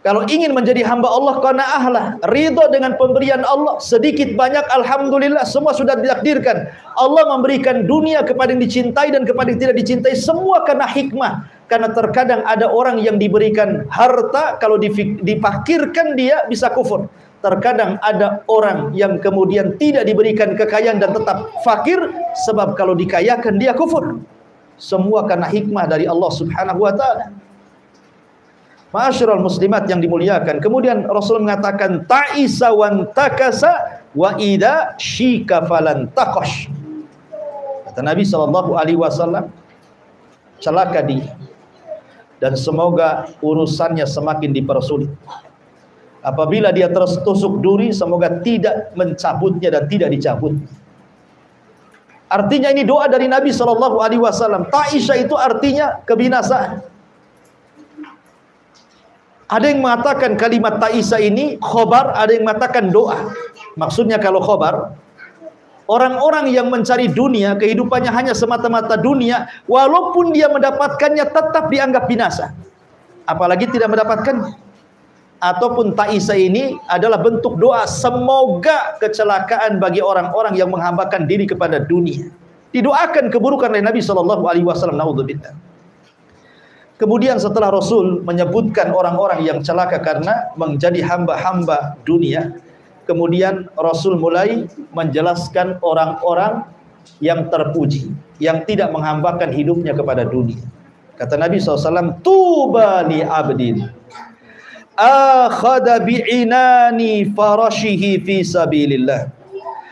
A: Kalau ingin menjadi hamba Allah, qanaahlah, ridho dengan pemberian Allah, sedikit banyak alhamdulillah, semua sudah ditakdirkan. Allah memberikan dunia kepada yang dicintai dan kepada yang tidak dicintai, semua karena hikmah. Karena terkadang ada orang yang diberikan harta, kalau dipakirkan dia bisa kufur. Terkadang ada orang yang kemudian tidak diberikan kekayaan dan tetap fakir, sebab kalau dikayakan dia kufur. Semua karena hikmah dari Allah Subhanahu wa ta'ala. Ma'asyiral muslimat yang dimuliakan. Kemudian Rasul mengatakan ta'isa wan takasa wa idza syika falan taqash. Kata Nabi sallallahu alaihi wasallam, celaka dia dan semoga urusannya semakin dipersulit. Apabila dia tertusuk duri, semoga tidak mencabutnya dan tidak dicabut. Artinya ini doa dari Nabi sallallahu alaihi wasallam. Ta'isa itu artinya kebinasaan. Ada yang mengatakan kalimat ta'isa ini khobar, ada yang mengatakan doa. Maksudnya kalau khobar, orang-orang yang mencari dunia, kehidupannya hanya semata-mata dunia, walaupun dia mendapatkannya tetap dianggap binasa. Apalagi tidak mendapatkannya. Ataupun ta'isa ini adalah bentuk doa, semoga kecelakaan bagi orang-orang yang menghambakan diri kepada dunia. Didoakan keburukan oleh Nabi SAW. Naudzubillah. Kemudian setelah Rasul menyebutkan orang-orang yang celaka karena menjadi hamba-hamba dunia, kemudian Rasul mulai menjelaskan orang-orang yang terpuji, yang tidak menghambakan hidupnya kepada dunia. Kata Nabi SAW, tuba li abdin akhadha bi'inani farashihi fi sabilillah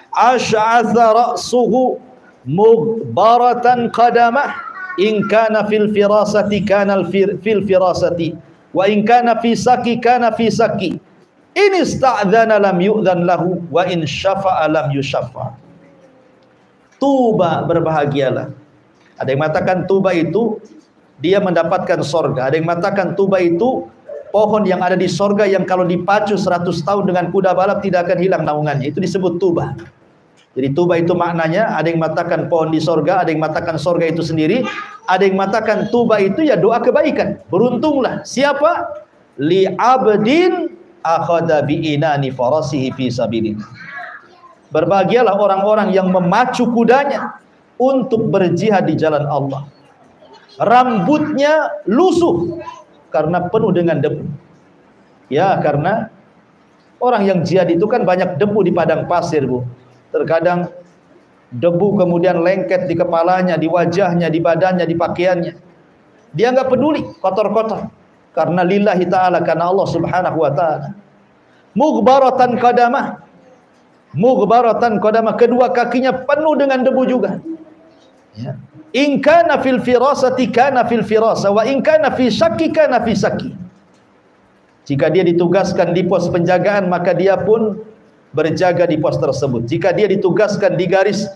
A: ash'atha ra'suhu mughbaratan qadamah in kana fil firasati kana fil firasati wa in kana fi saki kana fi saki in ista'dzana lam yu'dzan lahu wa in syafa'a lam yusyaffa. Tuba, berbahagialah. Ada yang mengatakan tuba itu dia mendapatkan sorga. Ada yang mengatakan tuba itu pohon yang ada di sorga yang kalau dipacu 100 tahun dengan kuda balap tidak akan hilang naungannya. Itu disebut tuba. Jadi tuba itu maknanya, ada yang mengatakan pohon di sorga, ada yang mengatakan sorga itu sendiri, ada yang mengatakan tuba itu ya doa kebaikan. Beruntunglah siapa? Li abdin akhadha bi'inani farasihi fi sabilillah. Berbahagialah orang-orang yang memacu kudanya untuk berjihad di jalan Allah. Rambutnya lusuh karena penuh dengan debu. Ya, karena orang yang jihad itu kan banyak debu di padang pasir, Bu. Terkadang debu kemudian lengket di kepalanya, di wajahnya, di badannya, di pakaiannya. Dia enggak peduli kotor-kotor. Karena lillahi ta'ala, karena Allah Subhanahu wa ta'ala. Mughbaratan qadamah. Mughbaratan qadamah, kedua kakinya penuh dengan debu juga. Ya. In kana fil firasati kana fil firasa wa in kana fi syakki kana fi syakki. Jika dia ditugaskan di pos penjagaan, maka dia pun berjaga di pos tersebut. Jika dia ditugaskan di garis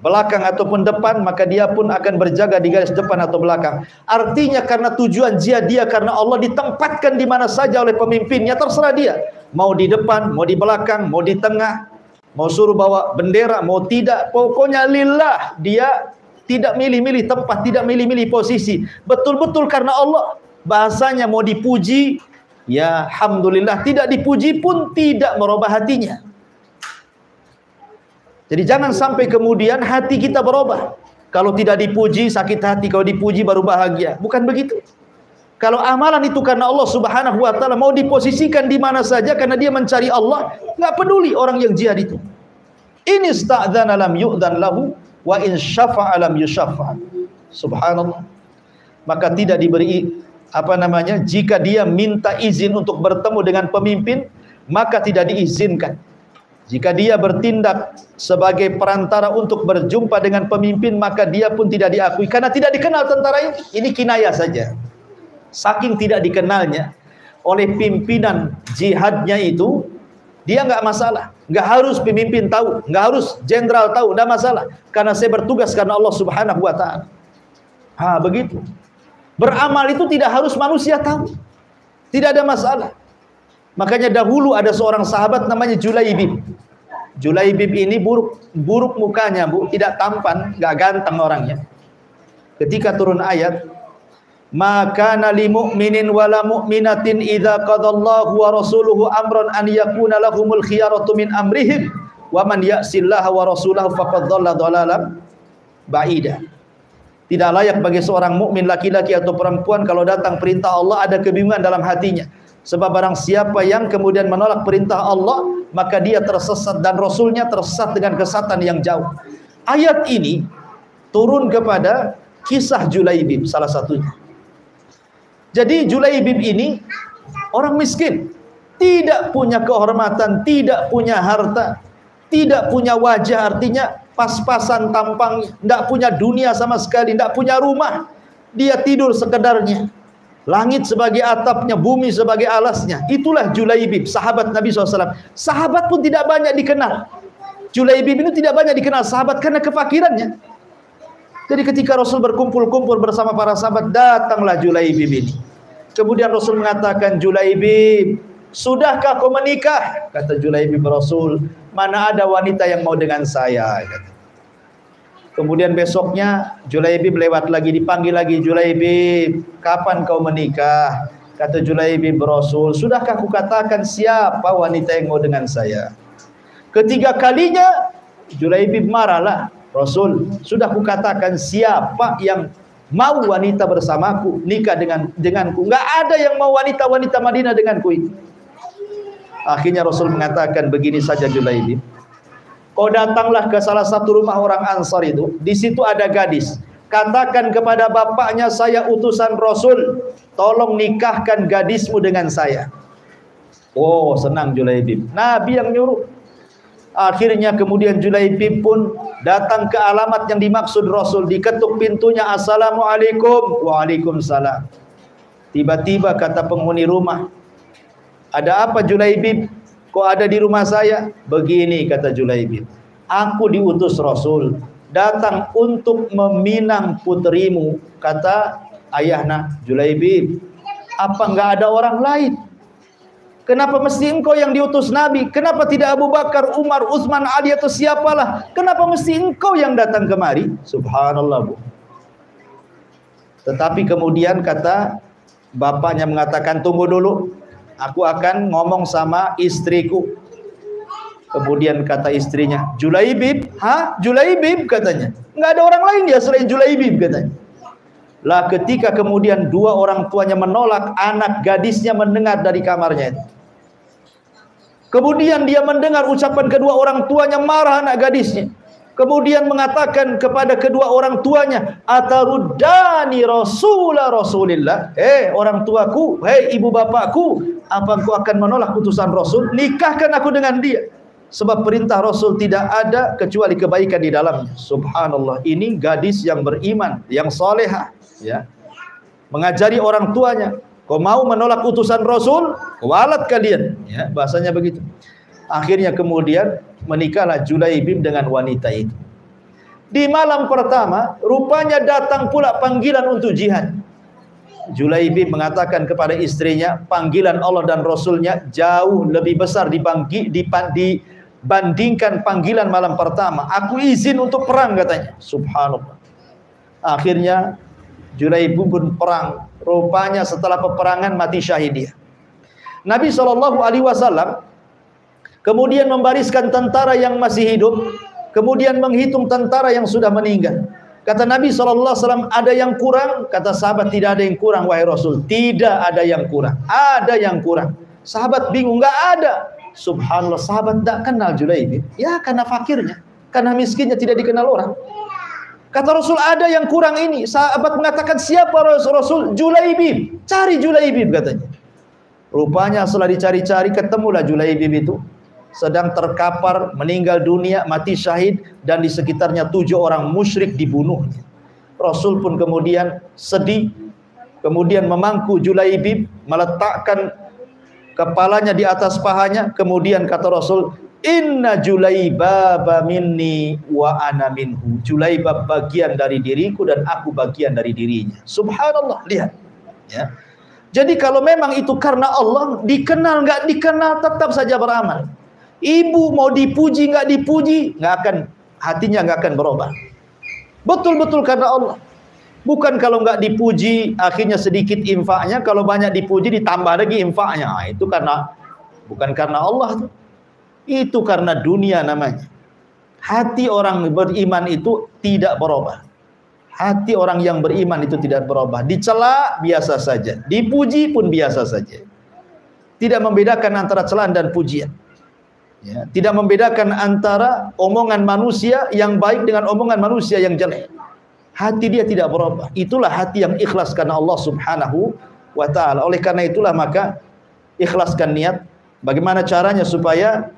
A: belakang ataupun depan, maka dia pun akan berjaga di garis depan atau belakang. Artinya karena tujuan jihad dia karena Allah, ditempatkan di mana saja oleh pemimpinnya, terserah dia. Mau di depan, mau di belakang, mau di tengah, mau suruh bawa bendera, mau tidak, pokoknya lillah. Dia tidak milih-milih tempat, tidak milih-milih posisi. Betul-betul karena Allah. Bahasanya mau dipuji, ya alhamdulillah, tidak dipuji pun tidak merubah hatinya. Jadi jangan sampai kemudian hati kita berubah. Kalau tidak dipuji sakit hati, kalau dipuji baru bahagia. Bukan begitu. Kalau amalan itu karena Allah Subhanahu wa ta'ala, mau diposisikan di mana saja karena dia mencari Allah, enggak peduli orang yang jihad itu. In ista'dzana lam yu'dzan lahu wa in syafa'a lam yusyaffa. Subhanallah. Maka tidak diberi jika dia minta izin untuk bertemu dengan pemimpin, maka tidak diizinkan. Jika dia bertindak sebagai perantara untuk berjumpa dengan pemimpin, maka dia pun tidak diakui karena tidak dikenal tentara ini. Ini kinayah saja. Saking tidak dikenalnya oleh pimpinan jihadnya itu, dia enggak masalah. Enggak harus pemimpin tahu, enggak harus jenderal tahu, enggak masalah. Karena saya bertugas karena Allah Subhanahu wa ta'ala. Begitu. Beramal itu tidak harus manusia tahu. Tidak ada masalah. Makanya dahulu ada seorang sahabat namanya Julaibib. Julaibib ini buruk mukanya, Bu, tidak tampan, enggak ganteng orangnya. Ketika turun ayat, maka nali mu'minin wala mu'minatin idza qadallahu wa rasuluhu amran an yakuna lahumul khiyaratu min amrihim wa man ya'sillaha wa rasulahu faqad dhalla dhalalan ba'ida. Tidak layak bagi seorang mukmin laki-laki atau perempuan kalau datang perintah Allah ada kebingungan dalam hatinya. Sebab barang siapa yang kemudian menolak perintah Allah, maka dia tersesat dan Rasulnya tersesat dengan kesesatan yang jauh. Ayat ini turun kepada kisah Julaibib salah satunya. Jadi Julaibib ini orang miskin, tidak punya kehormatan, tidak punya harta, tidak punya wajah, artinya pas-pasan tampang, tidak punya dunia sama sekali, tidak punya rumah. Dia tidur sekedarnya. Langit sebagai atapnya, bumi sebagai alasnya. Itulah Julaibib, sahabat Nabi SAW. Sahabat pun tidak banyak dikenal. Julaibib ini tidak banyak dikenal sahabat karena kefakirannya. Jadi ketika Rasul berkumpul-kumpul bersama para sahabat, datanglah Julaibib ini. Kemudian Rasul mengatakan, Julaibib, sudahkah kau menikah? Kata Julaibib Rasul, mana ada wanita yang mau dengan saya? Kata. Kemudian besoknya Julaibib lewat lagi, dipanggil lagi, Julaibib, kapan kau menikah? Kata Julaibib Rasul, sudahkah aku katakan siapa wanita yang mau dengan saya? Ketiga kalinya Julaibib marahlah, Rasul, sudah aku katakan siapa yang mau wanita bersamaku, nikah denganku. Enggak ada yang mau wanita-wanita Madinah denganku itu. Akhirnya Rasul mengatakan, begini saja Julaibib, kau datanglah ke salah satu rumah orang Ansar itu, di situ ada gadis. Katakan kepada bapaknya, saya utusan Rasul, tolong nikahkan gadismu dengan saya. Oh, senang Julaibib, Nabi yang nyuruh. Akhirnya kemudian Julaibib pun datang ke alamat yang dimaksud Rasul, diketuk pintunya, assalamualaikum. Waalaikumsalam. Tiba-tiba kata penghuni rumah, ada apa Julaibib? Kok ada di rumah saya? Begini kata Julaibib, aku diutus Rasul datang untuk meminang puterimu. Kata ayahna, Julaibib, apa enggak ada orang lain? Kenapa mesti engkau yang diutus Nabi? Kenapa tidak Abu Bakar, Umar, Utsman, Ali atau siapalah? Kenapa mesti engkau yang datang kemari? Subhanallah, Bu. Tetapi kemudian kata bapaknya mengatakan, tunggu dulu, aku akan ngomong sama istriku. Kemudian kata istrinya, Julaibib, Julaibib katanya. Enggak ada orang lain dia selain Julaibib katanya. Lah ketika kemudian dua orang tuanya menolak, anak gadisnya mendengar dari kamarnya itu. Kemudian dia mendengar ucapan kedua orang tuanya, marah anak gadisnya. Kemudian mengatakan kepada kedua orang tuanya, ataruddani Rasulillah, orang tuaku, ibu bapakku, apa engkau akan menolak putusan Rasul? Nikahkan aku dengan dia. Sebab perintah Rasul tidak ada kecuali kebaikan di dalamnya. Subhanallah, ini gadis yang beriman, yang salehah, ya. Mengajari orang tuanya, kau mau menolak utusan Rasul, walat kalian, ya, bahasanya begitu. Akhirnya kemudian menikahlah Julaibib dengan wanita itu. Di malam pertama, rupanya datang pula panggilan untuk jihad. Julaibib mengatakan kepada istrinya, panggilan Allah dan Rasulnya jauh lebih besar dibandingkan panggilan malam pertama. Aku izin untuk perang katanya. Subhanallah. Akhirnya Julaibib pun perang. Rupanya setelah peperangan mati syahid dia. Nabi SAW kemudian membariskan tentara yang masih hidup, kemudian menghitung tentara yang sudah meninggal. Kata Nabi SAW, ada yang kurang? Kata sahabat, tidak ada yang kurang wahai Rasul. Tidak ada yang kurang. Ada yang kurang. Sahabat bingung, enggak ada. Subhanallah, sahabat tidak kenal Julaibib. Ya karena fakirnya, karena miskinnya tidak dikenal orang. Kata Rasul, ada yang kurang ini. Sahabat mengatakan, siapa Rasul? Julaibib. Cari Julaibib katanya. Rupanya setelah dicari-cari, ketemulah Julaibib itu. Sedang terkapar, meninggal dunia, mati syahid. Dan di sekitarnya 7 orang musyrik dibunuhnya. Rasul pun kemudian sedih. Kemudian memangku Julaibib, meletakkan kepalanya di atas pahanya. Kemudian kata Rasul, inna Julaibaba minni wa ana minhu. Julaibab bagian dari diriku dan aku bagian dari dirinya. Subhanallah, lihat ya. Jadi kalau memang itu karena Allah, dikenal nggak dikenal tetap saja beramal. Ibu mau dipuji nggak dipuji, nggak akan, hatinya nggak akan berubah. Betul-betul karena Allah. Bukan kalau nggak dipuji akhirnya sedikit infaknya, kalau banyak dipuji ditambah lagi infaknya. Nah, itu karena bukan karena Allah tuh. Itu karena dunia namanya. Hati orang beriman itu tidak berubah. Hati orang yang beriman itu tidak berubah. Dicela biasa saja, dipuji pun biasa saja. Tidak membedakan antara celaan dan pujian. Ya, tidak membedakan antara omongan manusia yang baik dengan omongan manusia yang jelek. Hati dia tidak berubah. Itulah hati yang ikhlas karena Allah Subhanahu wa ta'ala. Oleh karena itulah maka ikhlaskan niat. Bagaimana caranya supaya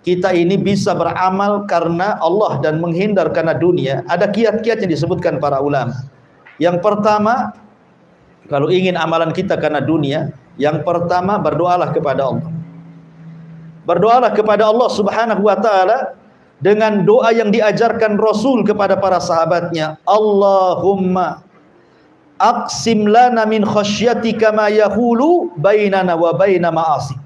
A: kita ini bisa beramal karena Allah dan menghindar karena dunia? Ada kiat-kiat yang disebutkan para ulama. Yang pertama, kalau ingin amalan kita karena dunia, yang pertama berdoalah kepada Allah. Berdoalah kepada Allah Subhanahu wa ta'ala dengan doa yang diajarkan Rasul kepada para sahabatnya. Allahumma aqsim lana min khasyatika ma yahulu bainana wa baina ma'asik,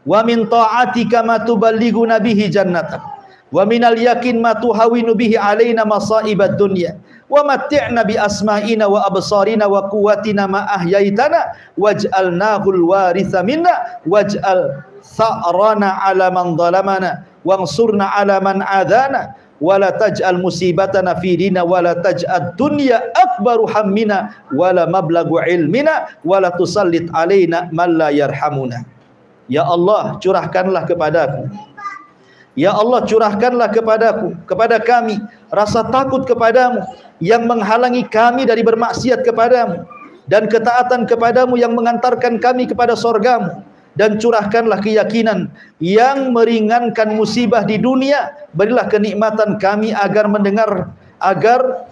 A: wa min ta'atika ma tuballighuna bihi jannatak, wa minal yakin ma tuhawinu bihi alaina masaibad dunya, wa matti'na bi asma'ina wa absarina wa quwwatina ma ahyaitana waj'alnahul waritha minna waj'al tha'rana 'ala man zalamana wansurna 'ala man adana wa la taj'al musibatana fi dina wa la taj'ad dunya akbaru hammina wa la mablaghu ilmina wa la tusallit 'alaina man la yarhamuna. Ya Allah, curahkanlah kepadaku. Ya Allah, curahkanlah kepadaku, kepada kami, rasa takut kepadamu yang menghalangi kami dari bermaksiat kepadamu, dan ketaatan kepadamu yang mengantarkan kami kepada sorgamu. Dan curahkanlah keyakinan yang meringankan musibah di dunia. Berilah kenikmatan kami agar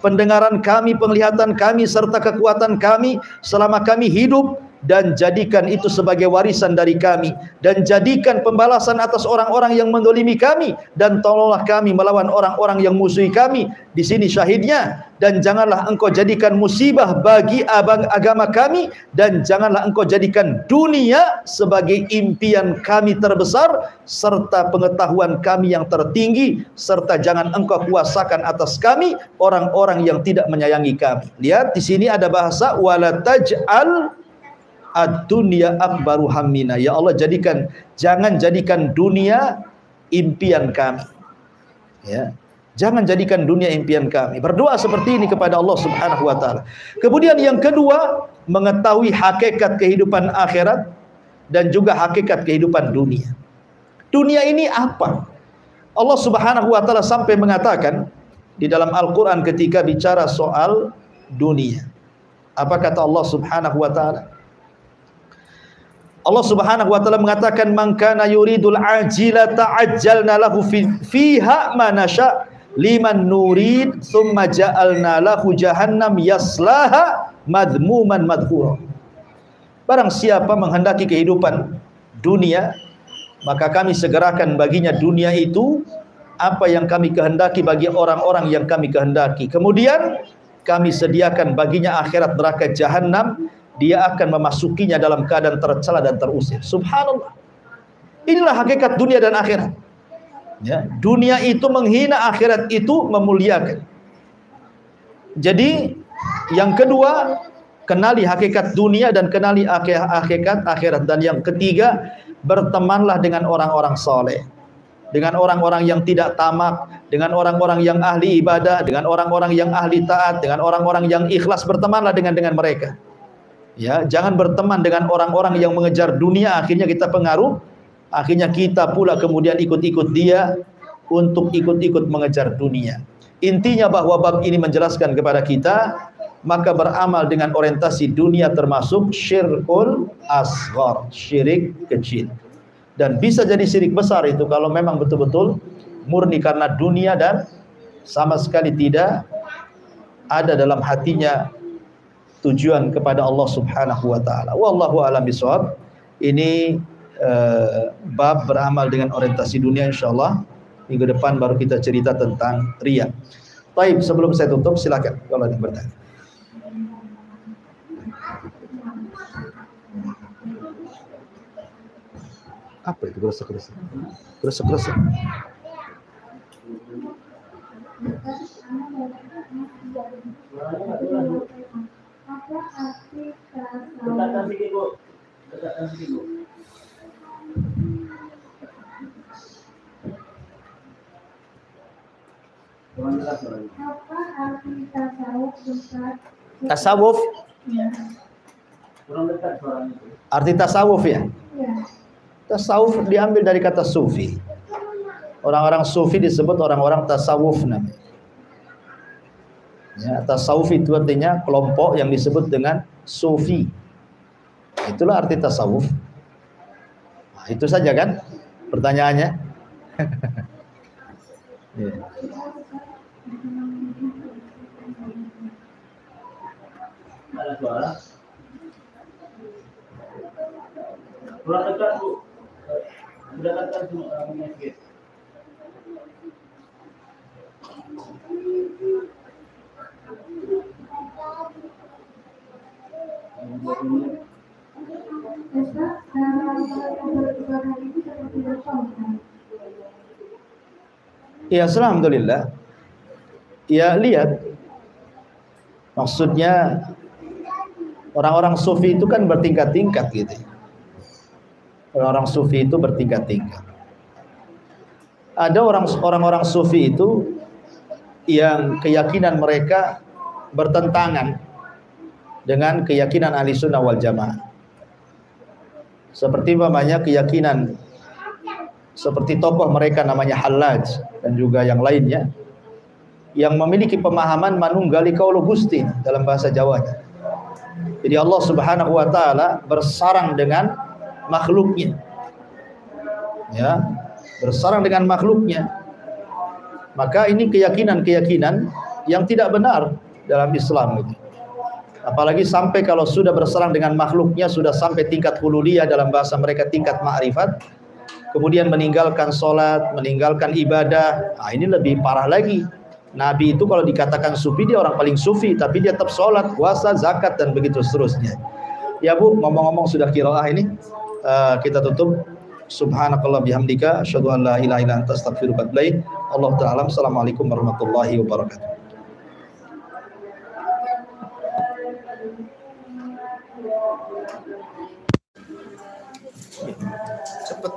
A: pendengaran kami, penglihatan kami, serta kekuatan kami selama kami hidup, dan jadikan itu sebagai warisan dari kami, dan jadikan pembalasan atas orang-orang yang mendolimi kami, dan tolonglah kami melawan orang-orang yang musuhi kami. Di sini syahidnya. Dan janganlah engkau jadikan musibah bagi agama kami, dan janganlah engkau jadikan dunia sebagai impian kami terbesar serta pengetahuan kami yang tertinggi, serta jangan engkau kuasakan atas kami orang-orang yang tidak menyayangi kami. Lihat di sini ada bahasa wala taj'al ad-dunya akbaru hammina. Ya Allah, jangan jadikan dunia impian kami. Ya. Jangan jadikan dunia impian kami. Berdoa seperti ini kepada Allah Subhanahu wa ta'ala. Kemudian yang kedua, mengetahui hakikat kehidupan akhirat dan juga hakikat kehidupan dunia. Dunia ini apa? Allah Subhanahu wa ta'ala sampai mengatakan di dalam Al-Quran ketika bicara soal dunia. Apa kata Allah Subhanahu wa ta'ala? Allah Subhanahu wa ta'ala mengatakan man kana yuridul ajila ta'ajjalna lahu fiha ma nasha liman nurid thumma ja'alna lahu jahannam yaslaha madhmuman madhura. Barang siapa menghendaki kehidupan dunia, maka kami segerakan baginya dunia itu apa yang kami kehendaki bagi orang-orang yang kami kehendaki. Kemudian kami sediakan baginya akhirat neraka jahanam, dia akan memasukinya dalam keadaan tercela dan terusir. Subhanallah. Inilah hakikat dunia dan akhirat. Ya, dunia itu menghina, akhirat itu memuliakan. Jadi yang kedua, kenali hakikat dunia dan kenali hakikat akhirat. Dan yang ketiga, bertemanlah dengan orang-orang soleh, dengan orang-orang yang tidak tamak, dengan orang-orang yang ahli ibadah, dengan orang-orang yang ahli taat, dengan orang-orang yang ikhlas. Bertemanlah dengan mereka. Ya, jangan berteman dengan orang-orang yang mengejar dunia, akhirnya kita pengaruh, akhirnya kita pula kemudian ikut-ikut dia untuk ikut-ikut mengejar dunia. Intinya bahwa bab ini menjelaskan kepada kita, maka beramal dengan orientasi dunia termasuk syirkul asghar, syirik kecil. Dan bisa jadi syirik besar itu kalau memang betul-betul murni karena dunia dan sama sekali tidak ada dalam hatinya tujuan kepada Allah Subhanahu wa ta'ala. Wallahu a'lam bishawab. Ini bab beramal dengan orientasi dunia, insyaallah minggu depan baru kita cerita tentang riya. Baik, sebelum saya tutup silakan kalau ada yang bertanya. Apa itu gresek-gresek? Gresek-gresek. Tasawuf. Arti tasawuf ya? Tasawuf diambil dari kata sufi. Orang-orang sufi disebut orang-orang tasawuf namanya. Ya, tasawuf itu artinya kelompok yang disebut dengan sufi. Itulah arti tasawuf. Nah, itu saja kan pertanyaannya. Ya. Ada suara? Kurang dekat Bu. Sudah dekat semua sedikit. Ya, alhamdulillah. Ya, lihat. Maksudnya orang-orang sufi itu kan bertingkat-tingkat gitu. Orang-orang sufi itu bertingkat-tingkat. Ada orang-orang sufi itu yang keyakinan mereka bertentangan dengan keyakinan ahli sunnah wal jamaah. Seperti umpamanya keyakinan seperti tokoh mereka namanya Hallaj dan juga yang lainnya yang memiliki pemahaman manunggali kaulo Gusti dalam bahasa Jawanya. Jadi Allah Subhanahu wa taala bersarang dengan makhluknya. Ya, bersarang dengan makhluknya. Maka ini keyakinan-keyakinan yang tidak benar dalam Islam gitu. Apalagi sampai kalau sudah bersarang dengan makhluknya, sudah sampai tingkat hululiyah, dalam bahasa mereka tingkat ma'rifat, kemudian meninggalkan sholat, meninggalkan ibadah. Nah, ini lebih parah lagi. Nabi itu kalau dikatakan sufi, dia orang paling sufi, tapi dia tetap sholat, puasa, zakat, dan begitu seterusnya. Ya Bu, ngomong-ngomong sudah qiraah ini, kita tutup. Subhanakallah bihamdika, asyhadu an la ilaha illa anta, astaghfiruka wa atubu ilaik. Allahu ta'ala. Assalamualaikum warahmatullahi wabarakatuh. Cepet.